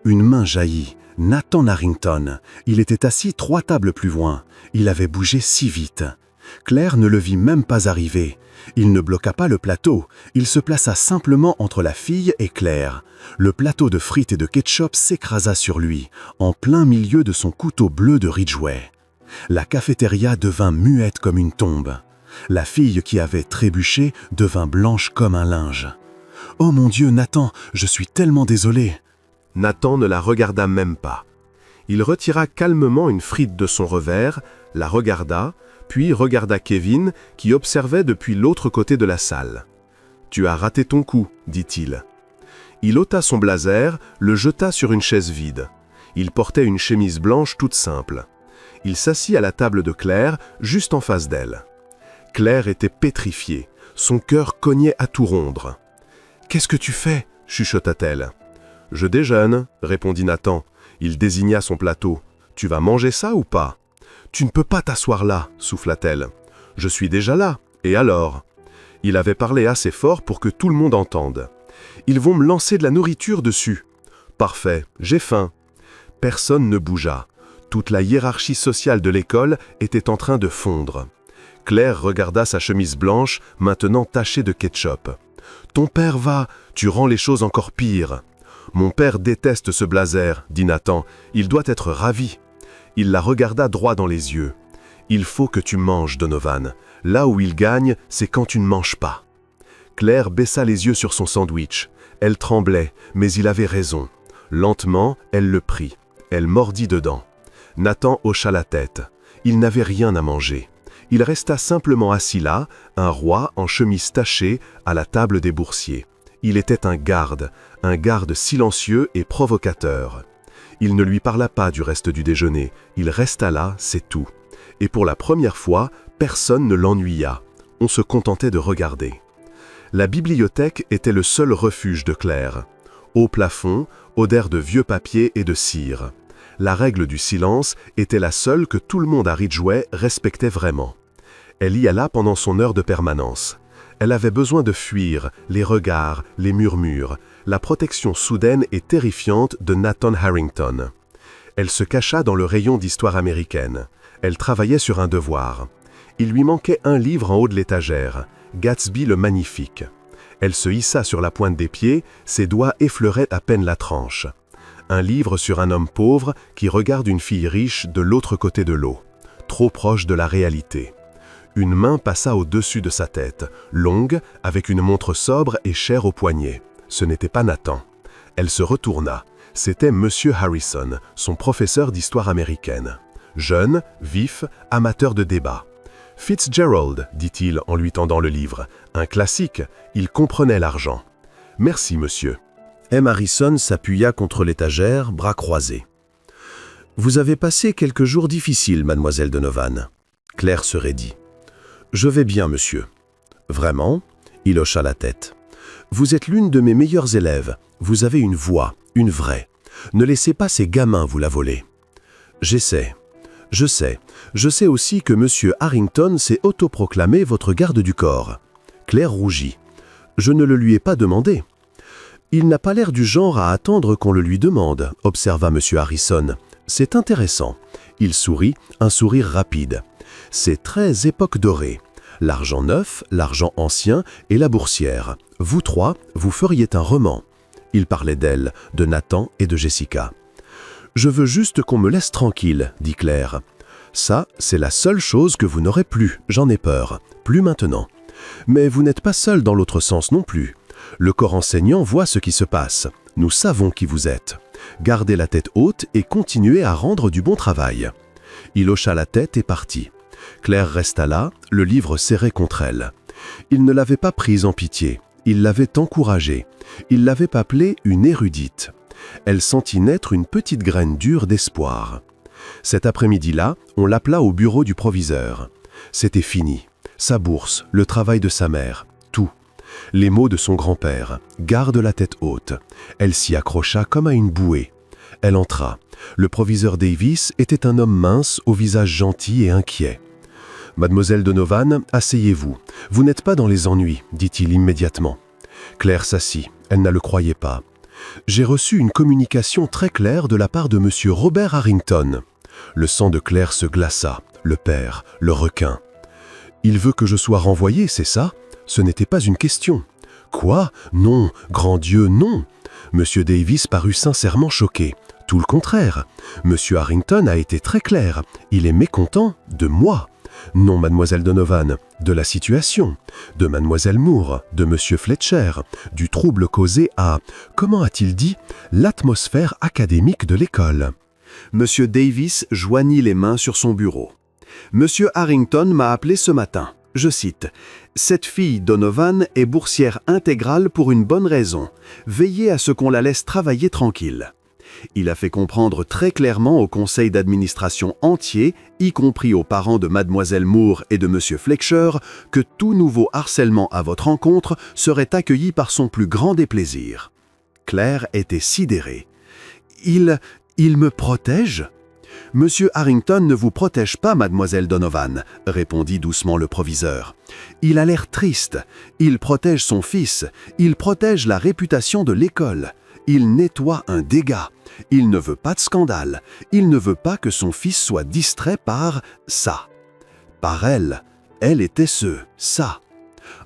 Une main jaillit. Nathan Harrington. Il était assis 3 tables plus loin. Il avait bougé si vite. Claire ne le vit même pas arriver. Il ne bloqua pas le plateau. Il se plaça simplement entre la fille et Claire. Le plateau de frites et de ketchup s'écrasa sur lui, en plein milieu de son couteau bleu de Ridgeway. La cafétéria devint muette comme une tombe. La fille qui avait trébuché devint blanche comme un linge. « Oh mon Dieu, Nathan, je suis tellement désolé !» Nathan ne la regarda même pas. Il retira calmement une frite de son revers, la regarda, puis regarda Kevin, qui observait depuis l'autre côté de la salle. « Tu as raté ton coup, dit-il. » Il ôta son blazer, le jeta sur une chaise vide. Il portait une chemise blanche toute simple. Il s'assit à la table de Claire, juste en face d'elle. Claire était pétrifiée, son cœur cognait à tout rondre. « Qu'est-ce que tu fais » chuchota-t-elle. « Je déjeune » répondit Nathan. Il désigna son plateau. « Tu vas manger ça ou pas ?»« Tu ne peux pas t'asseoir là » souffla-t-elle. « Je suis déjà là, et alors ?» Il avait parlé assez fort pour que tout le monde entende. « Ils vont me lancer de la nourriture dessus. »« Parfait, j'ai faim. » Personne ne bougea. Toute la hiérarchie sociale de l'école était en train de fondre. Claire regarda sa chemise blanche, maintenant tachée de ketchup. « Ton père va, tu rends les choses encore pires. »« Mon père déteste ce blazer, dit Nathan, il doit être ravi. » Il la regarda droit dans les yeux. « Il faut que tu manges, Donovan. Là où il gagne, c'est quand tu ne manges pas. » Claire baissa les yeux sur son sandwich. Elle tremblait, mais il avait raison. Lentement, elle le prit. Elle mordit dedans. Nathan hocha la tête. Il n'avait rien à manger. Il resta simplement assis là, un roi en chemise tachée, à la table des boursiers. Il était un garde silencieux et provocateur. Il ne lui parla pas du reste du déjeuner. Il resta là, c'est tout. Et pour la première fois, personne ne l'ennuya. On se contentait de regarder. La bibliothèque était le seul refuge de Claire. Haut plafond, odeur de vieux papier et de cire. La règle du silence était la seule que tout le monde à Ridgeway respectait vraiment. Elle y alla pendant son heure de permanence. Elle avait besoin de fuir les regards, les murmures, la protection soudaine et terrifiante de Nathan Harrington. Elle se cacha dans le rayon d'histoire américaine. Elle travaillait sur un devoir. Il lui manquait un livre en haut de l'étagère, Gatsby le Magnifique. Elle se hissa sur la pointe des pieds, ses doigts effleuraient à peine la tranche. Un livre sur un homme pauvre qui regarde une fille riche de l'autre côté de l'eau, trop proche de la réalité. Une main passa au-dessus de sa tête, longue, avec une montre sobre et chère au poignet. Ce n'était pas Nathan. Elle se retourna. C'était Monsieur Harrison, son professeur d'histoire américaine. Jeune, vif, amateur de débat. « Fitzgerald », dit-il en lui tendant le livre. Un classique, il comprenait l'argent. « Merci, monsieur. » M. Harrison s'appuya contre l'étagère, bras croisés. « Vous avez passé quelques jours difficiles, mademoiselle Donovan. » Claire se raidit. « Je vais bien, monsieur. »« Vraiment ?» Il hocha la tête. « Vous êtes l'une de mes meilleures élèves. Vous avez une voix, une vraie. Ne laissez pas ces gamins vous la voler. »« J'essaie. Je sais. Je sais aussi que monsieur Harrington s'est autoproclamé votre garde du corps. » Claire rougit. « Je ne le lui ai pas demandé. » « Il n'a pas l'air du genre à attendre qu'on le lui demande, » observa monsieur Harrison. « C'est intéressant. » Il sourit, un sourire rapide. « C'est très époque dorée. L'argent neuf, l'argent ancien et la boursière. Vous trois, vous feriez un roman. » Il parlait d'elle, de Nathan et de Jessica. « Je veux juste qu'on me laisse tranquille, » dit Claire. « Ça, c'est la seule chose que vous n'aurez plus, j'en ai peur. Plus maintenant. Mais vous n'êtes pas seul dans l'autre sens non plus. Le corps enseignant voit ce qui se passe. Nous savons qui vous êtes. Gardez la tête haute et continuez à rendre du bon travail. » Il hocha la tête et partit. Claire resta là, le livre serré contre elle. Il ne l'avait pas prise en pitié. Il l'avait encouragée. Il l'avait appelée une érudite. Elle sentit naître une petite graine dure d'espoir. Cet après-midi-là, on l'appela au bureau du proviseur. C'était fini. Sa bourse, le travail de sa mère, tout. Les mots de son grand-père, « Garde la tête haute ». Elle s'y accrocha comme à une bouée. Elle entra. Le proviseur Davis était un homme mince, au visage gentil et inquiet. « Mademoiselle Donovan, asseyez-vous. Vous n'êtes pas dans les ennuis », dit-il immédiatement. Claire s'assit. Elle ne le croyait pas. « J'ai reçu une communication très claire de la part de monsieur Robert Harrington. » Le sang de Claire se glaça. Le père, le requin. « Il veut que je sois renvoyé, c'est ça ? Ce n'était pas une question. »« Quoi ? Non, grand Dieu, non !» Monsieur Davis parut sincèrement choqué. Tout le contraire. Monsieur Harrington a été très clair. Il est mécontent de moi. Non, mademoiselle Donovan, de la situation, de mademoiselle Moore, de monsieur Fletcher, du trouble causé à, comment a-t-il dit, l'atmosphère académique de l'école. Monsieur Davis joignit les mains sur son bureau. Monsieur Harrington m'a appelé ce matin. Je cite, « Cette fille, Donovan, est boursière intégrale pour une bonne raison. Veillez à ce qu'on la laisse travailler tranquille. » Il a fait comprendre très clairement au conseil d'administration entier, y compris aux parents de mademoiselle Moore et de monsieur Fletcher, que tout nouveau harcèlement à votre encontre serait accueilli par son plus grand déplaisir. Claire était sidérée. « Il me protège ?» « Monsieur Harrington ne vous protège pas, mademoiselle Donovan, » répondit doucement le proviseur. « Il a l'air triste. Il protège son fils. Il protège la réputation de l'école. Il nettoie un dégât. Il ne veut pas de scandale. Il ne veut pas que son fils soit distrait par ça. Par elle. Elle était ça.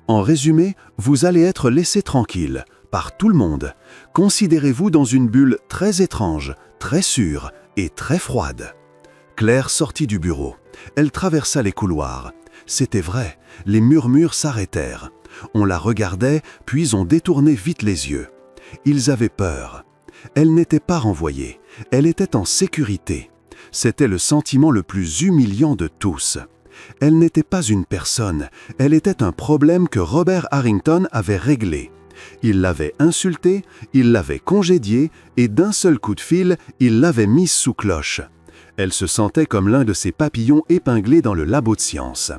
En résumé, vous allez être laissé tranquille, par tout le monde. Considérez-vous dans une bulle très étrange, très sûre, et très froide. » Claire sortit du bureau. Elle traversa les couloirs. C'était vrai, les murmures s'arrêtèrent. On la regardait, puis on détournait vite les yeux. Ils avaient peur. Elle n'était pas renvoyée. Elle était en sécurité. C'était le sentiment le plus humiliant de tous. Elle n'était pas une personne. Elle était un problème que Robert Harrington avait réglé. Il l'avait insultée, il l'avait congédiée, et d'un seul coup de fil, il l'avait mise sous cloche. Elle se sentait comme l'un de ces papillons épinglés dans le labo de science.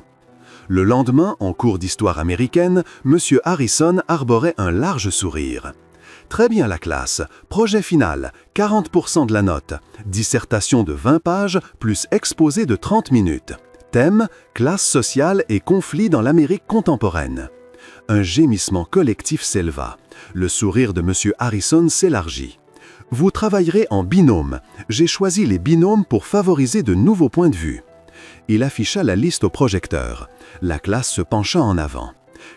Le lendemain, en cours d'histoire américaine, M. Harrison arborait un large sourire. « Très bien la classe. Projet final, 40% de la note. Dissertation de 20 pages, plus exposé de 30 minutes. Thème, classe sociale et conflits dans l'Amérique contemporaine. » Un gémissement collectif s'éleva. Le sourire de M. Harrison s'élargit. « Vous travaillerez en binôme. J'ai choisi les binômes pour favoriser de nouveaux points de vue. » Il afficha la liste au projecteur. La classe se pencha en avant.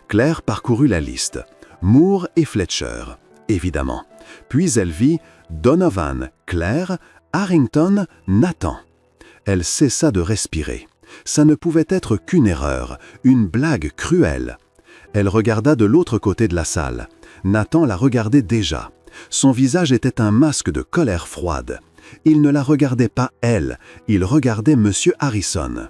Claire parcourut la liste. Moore et Fletcher, évidemment. Puis elle vit Donovan, Claire, Harrington, Nathan. Elle cessa de respirer. Ça ne pouvait être qu'une erreur, une blague cruelle. Elle regarda de l'autre côté de la salle. Nathan la regardait déjà. Son visage était un masque de colère froide. Il ne la regardait pas elle, il regardait M. Harrison.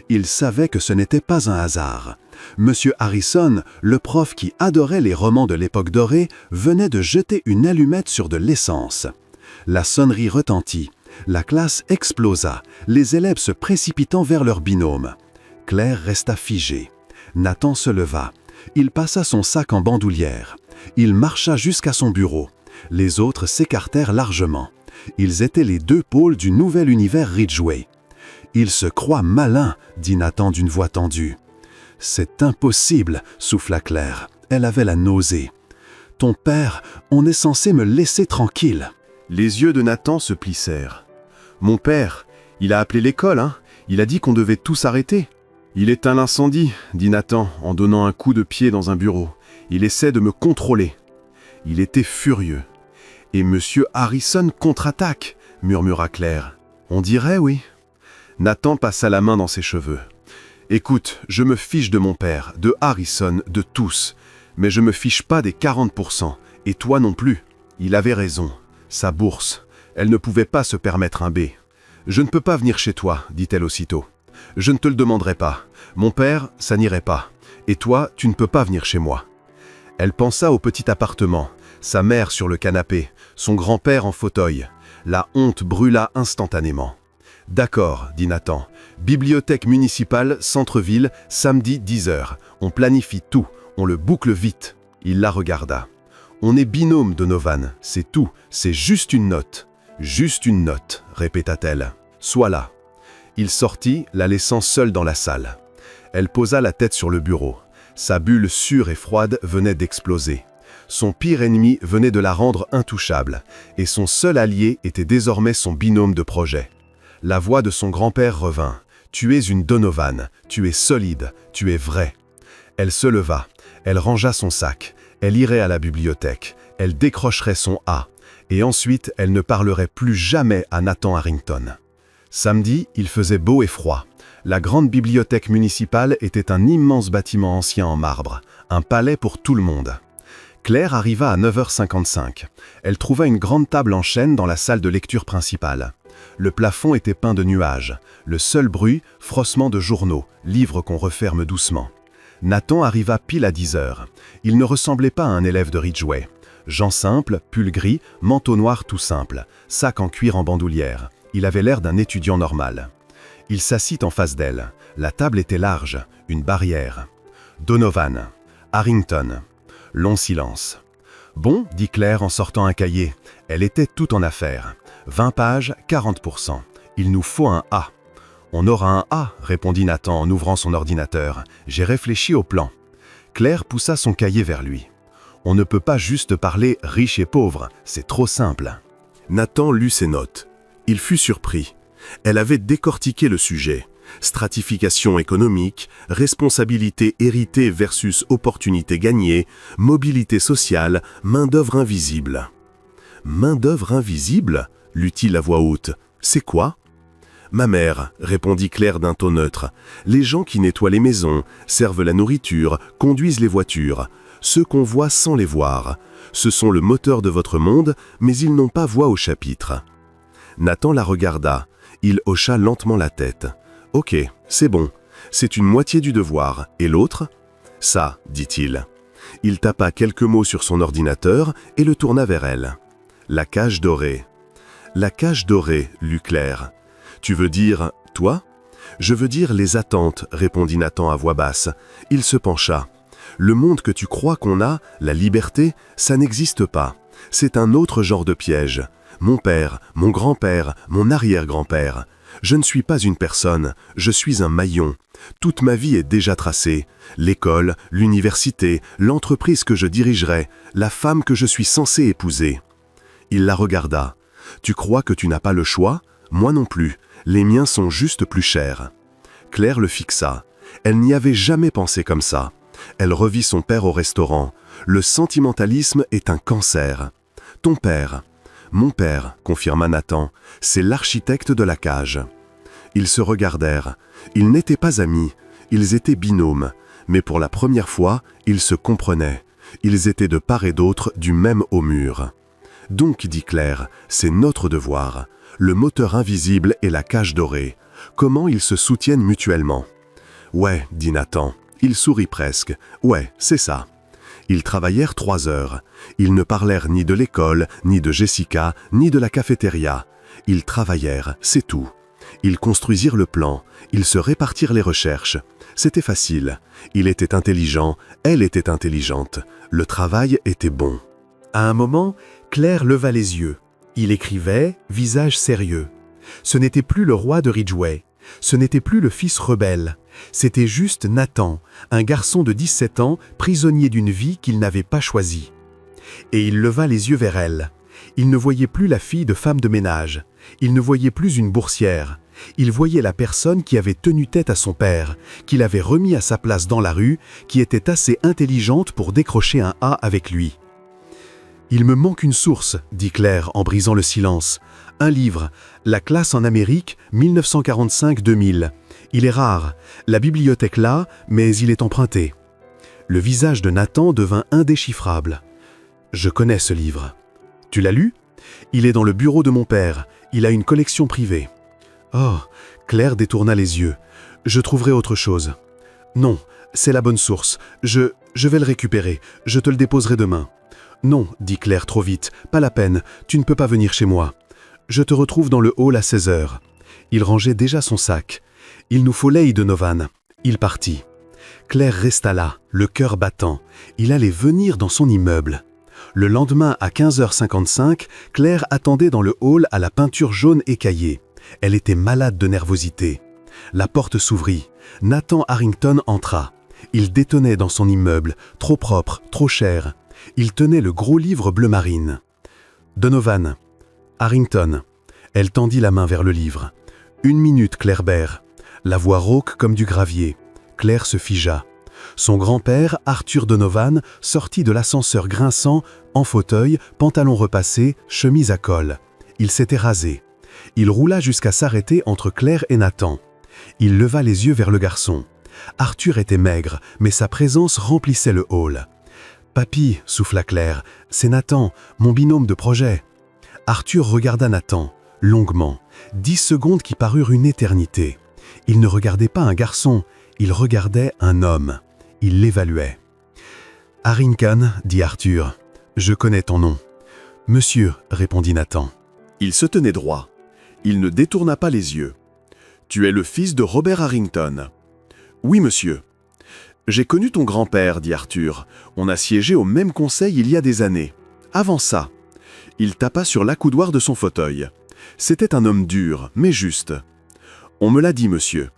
Il savait que ce n'était pas un hasard. M. Harrison, le prof qui adorait les romans de l'époque dorée, venait de jeter une allumette sur de l'essence. La sonnerie retentit. La classe explosa, les élèves se précipitant vers leur binôme. Claire resta figée. Nathan se leva. Il passa son sac en bandoulière. Il marcha jusqu'à son bureau. Les autres s'écartèrent largement. Ils étaient les deux pôles du nouvel univers Ridgway. « Il se croit malin, » dit Nathan d'une voix tendue. « C'est impossible, » souffla Claire. Elle avait la nausée. « Ton père, on est censé me laisser tranquille. » Les yeux de Nathan se plissèrent. « Mon père, il a appelé l'école, hein? Il a dit qu'on devait tous arrêter. »« Il éteint l'incendie, » dit Nathan en donnant un coup de pied dans un bureau. « Il essaie de me contrôler. » Il était furieux. « Et Monsieur Harrison contre-attaque, » murmura Claire. « On dirait, oui. » Nathan passa la main dans ses cheveux. « Écoute, je me fiche de mon père, de Harrison, de tous. Mais je me fiche pas des 40%, et toi non plus. Il avait raison. Sa bourse, elle ne pouvait pas se permettre un B. Je ne peux pas venir chez toi, dit-elle aussitôt. Je ne te le demanderai pas. Mon père, ça n'irait pas. Et toi, tu ne peux pas venir chez moi. » Elle pensa au petit appartement, sa mère sur le canapé, son grand-père en fauteuil. La honte brûla instantanément. « D'accord, dit Nathan. Bibliothèque municipale, centre-ville, samedi 10h. On planifie tout, on le boucle vite. » Il la regarda. « On est binôme, Donovan, c'est tout, c'est juste une note. »« Juste une note, répéta-t-elle. Sois là. » Il sortit, la laissant seule dans la salle. Elle posa la tête sur le bureau. Sa bulle sûre et froide venait d'exploser. Son pire ennemi venait de la rendre intouchable, et son seul allié était désormais son binôme de projet. La voix de son grand-père revint. « Tu es une Donovan, tu es solide, tu es vrai. » Elle se leva, elle rangea son sac, elle irait à la bibliothèque, elle décrocherait son A. Et ensuite, elle ne parlerait plus jamais à Nathan Harrington. Samedi, il faisait beau et froid. La grande bibliothèque municipale était un immense bâtiment ancien en marbre, un palais pour tout le monde. Claire arriva à 9h55. Elle trouva une grande table en chêne dans la salle de lecture principale. Le plafond était peint de nuages. Le seul bruit, froissement de journaux, livres qu'on referme doucement. Nathan arriva pile à 10h. Il ne ressemblait pas à un élève de Ridgeway. Jean simple, pull gris, manteau noir tout simple, sac en cuir en bandoulière. Il avait l'air d'un étudiant normal. Il s'assit en face d'elle. La table était large, une barrière. Donovan, Harrington. Long silence. « Bon, dit Claire en sortant un cahier. Elle était tout en affaires. 20 pages, 40%. Il nous faut un A. » « On aura un A, répondit Nathan en ouvrant son ordinateur. J'ai réfléchi au plan. Claire poussa son cahier vers lui. On ne peut pas juste parler riche et pauvre, c'est trop simple. Nathan lut ses notes. Il fut surpris. Elle avait décortiqué le sujet. Stratification économique, responsabilité héritée versus opportunité gagnée, mobilité sociale, main-d'œuvre invisible. Main-d'œuvre invisible, lut-il à voix haute. C'est quoi ? Ma mère, répondit Claire d'un ton neutre. Les gens qui nettoient les maisons, servent la nourriture, conduisent les voitures. Ceux qu'on voit sans les voir. Ce sont le moteur de votre monde, mais ils n'ont pas voix au chapitre. Nathan la regarda. Il hocha lentement la tête. Ok, c'est bon. C'est une moitié du devoir. Et l'autre ? Ça, dit-il. Il tapa quelques mots sur son ordinateur et le tourna vers elle. La cage dorée. La cage dorée, lut Claire. Tu veux dire, toi ? Je veux dire les attentes, répondit Nathan à voix basse. Il se pencha. Le monde que tu crois qu'on a, la liberté, ça n'existe pas. C'est un autre genre de piège. Mon père, mon grand-père, mon arrière-grand-père. Je ne suis pas une personne, je suis un maillon. Toute ma vie est déjà tracée. L'école, l'université, l'entreprise que je dirigerai, la femme que je suis censé épouser. Il la regarda. Tu crois que tu n'as pas le choix ? Moi non plus. Les miens sont juste plus chers. Claire le fixa. Elle n'y avait jamais pensé comme ça. Elle revit son père au restaurant. Le sentimentalisme est un cancer. Ton père. Mon père, confirma Nathan, c'est l'architecte de la cage. Ils se regardèrent. Ils n'étaient pas amis. Ils étaient binômes. Mais pour la première fois, ils se comprenaient. Ils étaient de part et d'autre du même haut mur. Donc, dit Claire, c'est notre devoir. Le moteur invisible et la cage dorée. Comment ils se soutiennent mutuellement ? Ouais, dit Nathan. Il sourit presque. Ouais, c'est ça. Ils travaillèrent 3 heures. Ils ne parlèrent ni de l'école, ni de Jessica, ni de la cafétéria. Ils travaillèrent, c'est tout. Ils construisirent le plan. Ils se répartirent les recherches. C'était facile. Il était intelligent, elle était intelligente. Le travail était bon. À un moment, Claire leva les yeux. Il écrivait, visage sérieux. Ce n'était plus le roi de Ridgeway. Ce n'était plus le fils rebelle. C'était juste Nathan, un garçon de 17 ans, prisonnier d'une vie qu'il n'avait pas choisie. Et il leva les yeux vers elle. Il ne voyait plus la fille de femme de ménage. Il ne voyait plus une boursière. Il voyait la personne qui avait tenu tête à son père, qui l'avait remis à sa place dans la rue, qui était assez intelligente pour décrocher un A avec lui. « Il me manque une source, dit Claire en brisant le silence. Un livre, La classe en Amérique, 1945-2000. Il est rare, la bibliothèque là, mais il est emprunté. » Le visage de Nathan devint indéchiffrable. « Je connais ce livre. »« Tu l'as lu ? Il est dans le bureau de mon père. Il a une collection privée. » Oh, Claire détourna les yeux. « Je trouverai autre chose. »« Non, c'est la bonne source. Je vais le récupérer. Je te le déposerai demain. »« Non, dit Claire trop vite. Pas la peine. Tu ne peux pas venir chez moi. Je te retrouve dans le hall à 16h. » Il rangeait déjà son sac. « Il nous faut Lady Donovan. » Il partit. Claire resta là, le cœur battant. Il allait venir dans son immeuble. Le lendemain à 15h55, Claire attendait dans le hall à la peinture jaune écaillée. Elle était malade de nervosité. La porte s'ouvrit. Nathan Harrington entra. Il détonnait dans son immeuble, trop propre, trop cher. Il tenait le gros livre bleu marine. « Donovan. »« Harrington. » Elle tendit la main vers le livre. « 1 minute, Claire Bert. » La voix rauque comme du gravier. Claire se figea. Son grand-père, Arthur Donovan, sortit de l'ascenseur grinçant, en fauteuil, pantalon repassé, chemise à col. Il s'était rasé. Il roula jusqu'à s'arrêter entre Claire et Nathan. Il leva les yeux vers le garçon. Arthur était maigre, mais sa présence remplissait le hall. « Papy, souffla Claire, c'est Nathan, mon binôme de projet. » Arthur regarda Nathan, longuement, 10 secondes qui parurent une éternité. Il ne regardait pas un garçon, il regardait un homme. Il l'évaluait. « Harrington, dit Arthur, je connais ton nom. »« Monsieur, répondit Nathan. Il se tenait droit. Il ne détourna pas les yeux. « Tu es le fils de Robert Harrington. »« Oui, monsieur. »« J'ai connu ton grand-père, dit Arthur. On a siégé au même conseil il y a des années. Avant ça. » Il tapa sur l'accoudoir de son fauteuil. C'était un homme dur, mais juste. « On me l'a dit, monsieur. »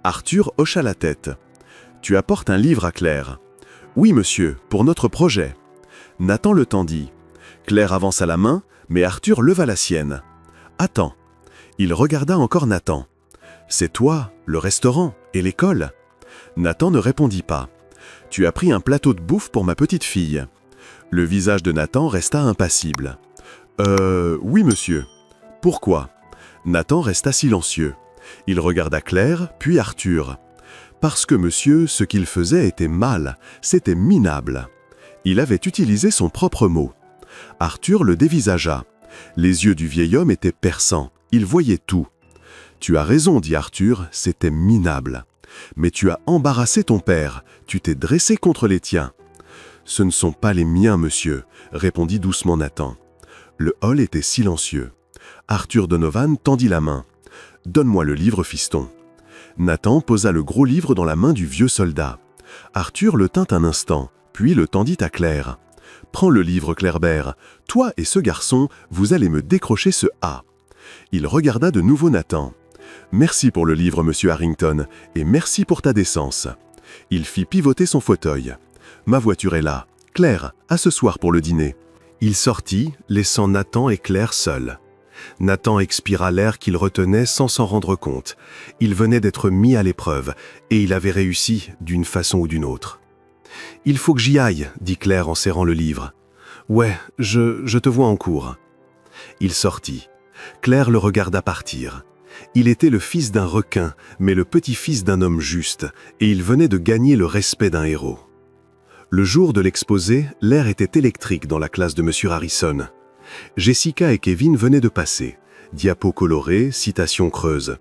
Arthur hocha la tête. « Tu apportes un livre à Claire. »« Oui, monsieur, pour notre projet. » Nathan le tendit. Claire avança la main, mais Arthur leva la sienne. « Attends. » Il regarda encore Nathan. « C'est toi, le restaurant et l'école ?» Nathan ne répondit pas. « Tu as pris un plateau de bouffe pour ma petite fille. » Le visage de Nathan resta impassible. « Oui, monsieur. » « Pourquoi ?» Nathan resta silencieux. Il regarda Claire, puis Arthur. « Parce que, monsieur, ce qu'il faisait était mal, c'était minable. » Il avait utilisé son propre mot. Arthur le dévisagea. Les yeux du vieil homme étaient perçants, il voyait tout. « Tu as raison, dit Arthur, c'était minable. Mais tu as embarrassé ton père, tu t'es dressé contre les tiens. »« Ce ne sont pas les miens, monsieur, » répondit doucement Nathan. Le hall était silencieux. Arthur Donovan tendit la main. « Donne-moi le livre, fiston. » Nathan posa le gros livre dans la main du vieux soldat. Arthur le tint un instant, puis le tendit à Claire. « Prends le livre, Clairbert. Toi et ce garçon, vous allez me décrocher ce A. » Il regarda de nouveau Nathan. « Merci pour le livre, monsieur Harrington, et merci pour ta décence. » Il fit pivoter son fauteuil. « Ma voiture est là. Claire, à ce soir pour le dîner. » Il sortit, laissant Nathan et Claire seuls. Nathan expira l'air qu'il retenait sans s'en rendre compte. Il venait d'être mis à l'épreuve, et il avait réussi d'une façon ou d'une autre. « Il faut que j'y aille, » dit Claire en serrant le livre. « Ouais, je te vois en cours. » Il sortit. Claire le regarda partir. Il était le fils d'un requin, mais le petit-fils d'un homme juste, et il venait de gagner le respect d'un héros. Le jour de l'exposé, l'air était électrique dans la classe de M. Harrison. Jessica et Kevin venaient de passer. Diapos colorés, citations creuses.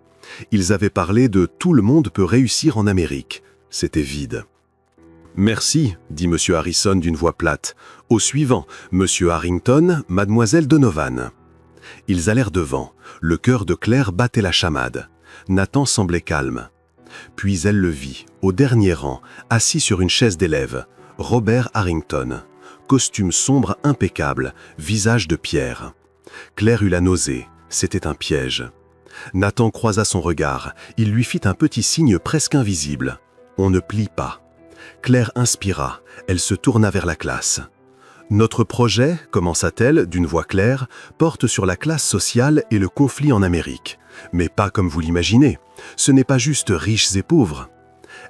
Ils avaient parlé de « tout le monde peut réussir en Amérique ». C'était vide. « Merci », dit M. Harrison d'une voix plate. Au suivant, M. Harrington, Mademoiselle Donovan. Ils allèrent devant. Le cœur de Claire battait la chamade. Nathan semblait calme. Puis elle le vit, au dernier rang, assis sur une chaise d'élève. Robert Harrington. Costume sombre impeccable, visage de pierre. Claire eut la nausée, c'était un piège. Nathan croisa son regard, il lui fit un petit signe presque invisible. On ne plie pas. Claire inspira, elle se tourna vers la classe. « Notre projet, commença-t-elle d'une voix claire, porte sur la classe sociale et le conflit en Amérique. Mais pas comme vous l'imaginez, ce n'est pas juste riches et pauvres. »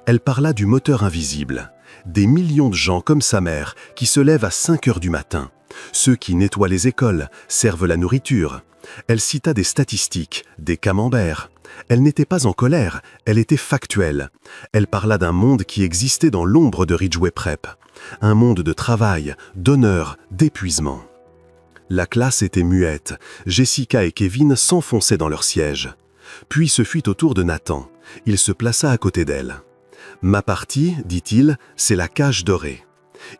Elle parla du moteur invisible. Des millions de gens comme sa mère qui se lèvent à 5 heures du matin. Ceux qui nettoient les écoles, servent la nourriture. Elle cita des statistiques, des camemberts. Elle n'était pas en colère, elle était factuelle. Elle parla d'un monde qui existait dans l'ombre de Ridgeway Prep. Un monde de travail, d'honneur, d'épuisement. La classe était muette. Jessica et Kevin s'enfonçaient dans leur siège. Puis ce fut au tour de Nathan. Il se plaça à côté d'elle. « Ma partie, dit-il, c'est la cage dorée. »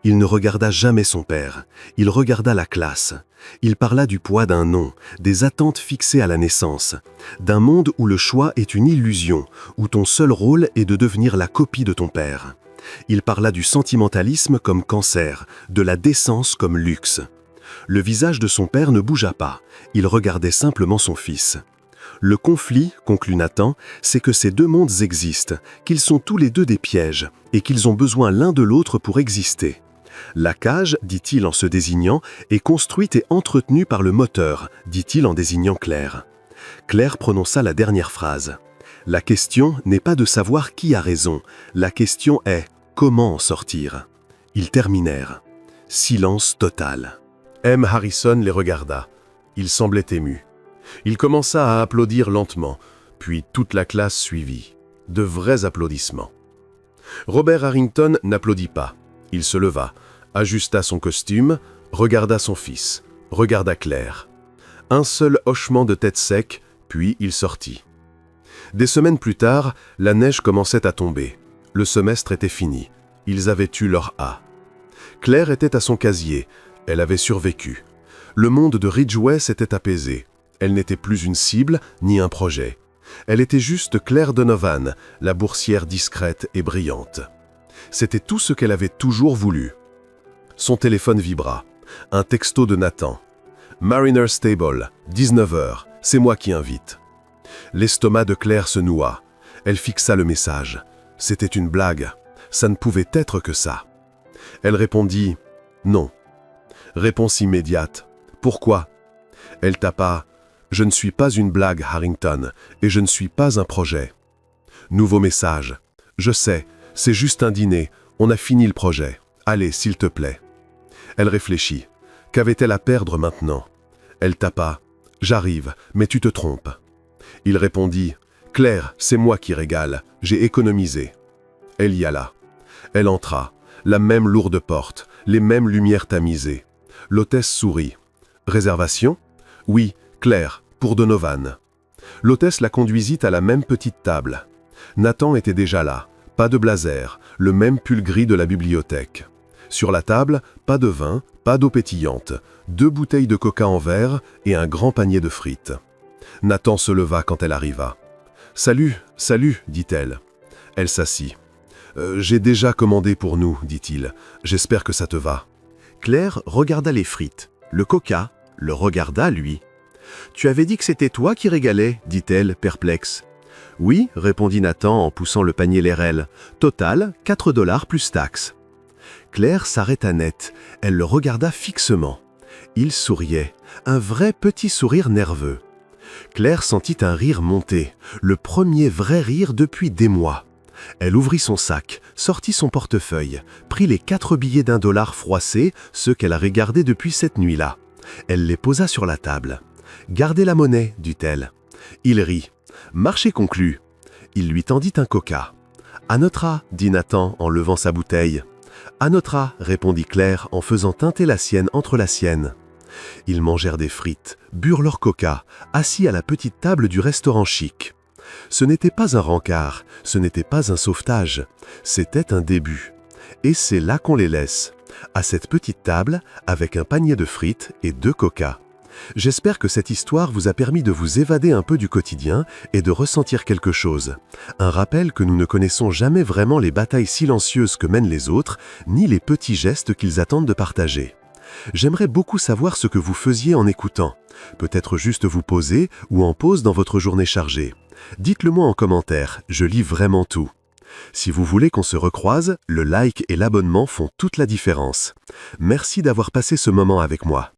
Il ne regarda jamais son père. Il regarda la classe. Il parla du poids d'un nom, des attentes fixées à la naissance, d'un monde où le choix est une illusion, où ton seul rôle est de devenir la copie de ton père. Il parla du sentimentalisme comme cancer, de la décence comme luxe. Le visage de son père ne bougea pas. Il regardait simplement son fils. Le conflit, conclut Nathan, c'est que ces deux mondes existent, qu'ils sont tous les deux des pièges, et qu'ils ont besoin l'un de l'autre pour exister. La cage, dit-il en se désignant, est construite et entretenue par le moteur, dit-il en désignant Claire. Claire prononça la dernière phrase. La question n'est pas de savoir qui a raison, la question est Comment en sortir? Ils terminèrent. Silence total. M. Harrison les regarda. Il semblait ému. Il commença à applaudir lentement, puis toute la classe suivit. De vrais applaudissements. Robert Harrington n'applaudit pas. Il se leva, ajusta son costume, regarda son fils, regarda Claire. Un seul hochement de tête sec, puis il sortit. Des semaines plus tard, la neige commençait à tomber. Le semestre était fini. Ils avaient eu leur A. Claire était à son casier. Elle avait survécu. Le monde de Ridgeway s'était apaisé. Elle n'était plus une cible, ni un projet. Elle était juste Claire Donovan, la boursière discrète et brillante. C'était tout ce qu'elle avait toujours voulu. Son téléphone vibra. Un texto de Nathan. « Mariner Stable, 19h, c'est moi qui invite. » L'estomac de Claire se noua. Elle fixa le message. C'était une blague. Ça ne pouvait être que ça. Elle répondit « Non ». Réponse immédiate. « Pourquoi ?» Elle tapa « Je ne suis pas une blague, Harrington, et je ne suis pas un projet. » Nouveau message. « Je sais, c'est juste un dîner, on a fini le projet. Allez, s'il te plaît. » Elle réfléchit. Qu'avait-elle à perdre maintenant? Elle tapa « J'arrive, mais tu te trompes. » Il répondit « Claire, c'est moi qui régale, j'ai économisé. » Elle y alla. Elle entra. La même lourde porte, les mêmes lumières tamisées. L'hôtesse sourit. « Réservation? »« Oui, Claire, pour Donovan. » L'hôtesse la conduisit à la même petite table. Nathan était déjà là. Pas de blazer, le même pull gris de la bibliothèque. Sur la table, pas de vin, pas d'eau pétillante, 2 bouteilles de coca en verre et un grand panier de frites. Nathan se leva quand elle arriva. « Salut, salut, dit-elle. » Elle s'assit. « J'ai déjà commandé pour nous, dit-il. J'espère que ça te va. » Claire regarda les frites. Le coca le regarda, lui. « Tu avais dit que c'était toi qui régalais, dit-elle, perplexe. « Oui, répondit Nathan en poussant le panier Lérel. Total, 4 $ plus taxes. » Claire s'arrêta net. Elle le regarda fixement. Il souriait, un vrai petit sourire nerveux. Claire sentit un rire monter, le premier vrai rire depuis des mois. Elle ouvrit son sac, sortit son portefeuille, prit les 4 billets d'1 $ froissés, ceux qu'elle avait gardés depuis cette nuit-là. Elle les posa sur la table. « Gardez la monnaie, dit-elle. » Il rit. « Marché conclu. » Il lui tendit un coca. « À notre, dit Nathan en levant sa bouteille. « À notre, répondit Claire en faisant teinter la sienne entre la sienne. Ils mangèrent des frites, burent leur coca, assis à la petite table du restaurant chic. Ce n'était pas un rencard, ce n'était pas un sauvetage, c'était un début. Et c'est là qu'on les laisse, à cette petite table, avec un panier de frites et 2 coca. J'espère que cette histoire vous a permis de vous évader un peu du quotidien et de ressentir quelque chose. Un rappel que nous ne connaissons jamais vraiment les batailles silencieuses que mènent les autres, ni les petits gestes qu'ils attendent de partager. J'aimerais beaucoup savoir ce que vous faisiez en écoutant. Peut-être juste vous poser ou en pause dans votre journée chargée. Dites-le moi en commentaire, je lis vraiment tout. Si vous voulez qu'on se recroise, le like et l'abonnement font toute la différence. Merci d'avoir passé ce moment avec moi.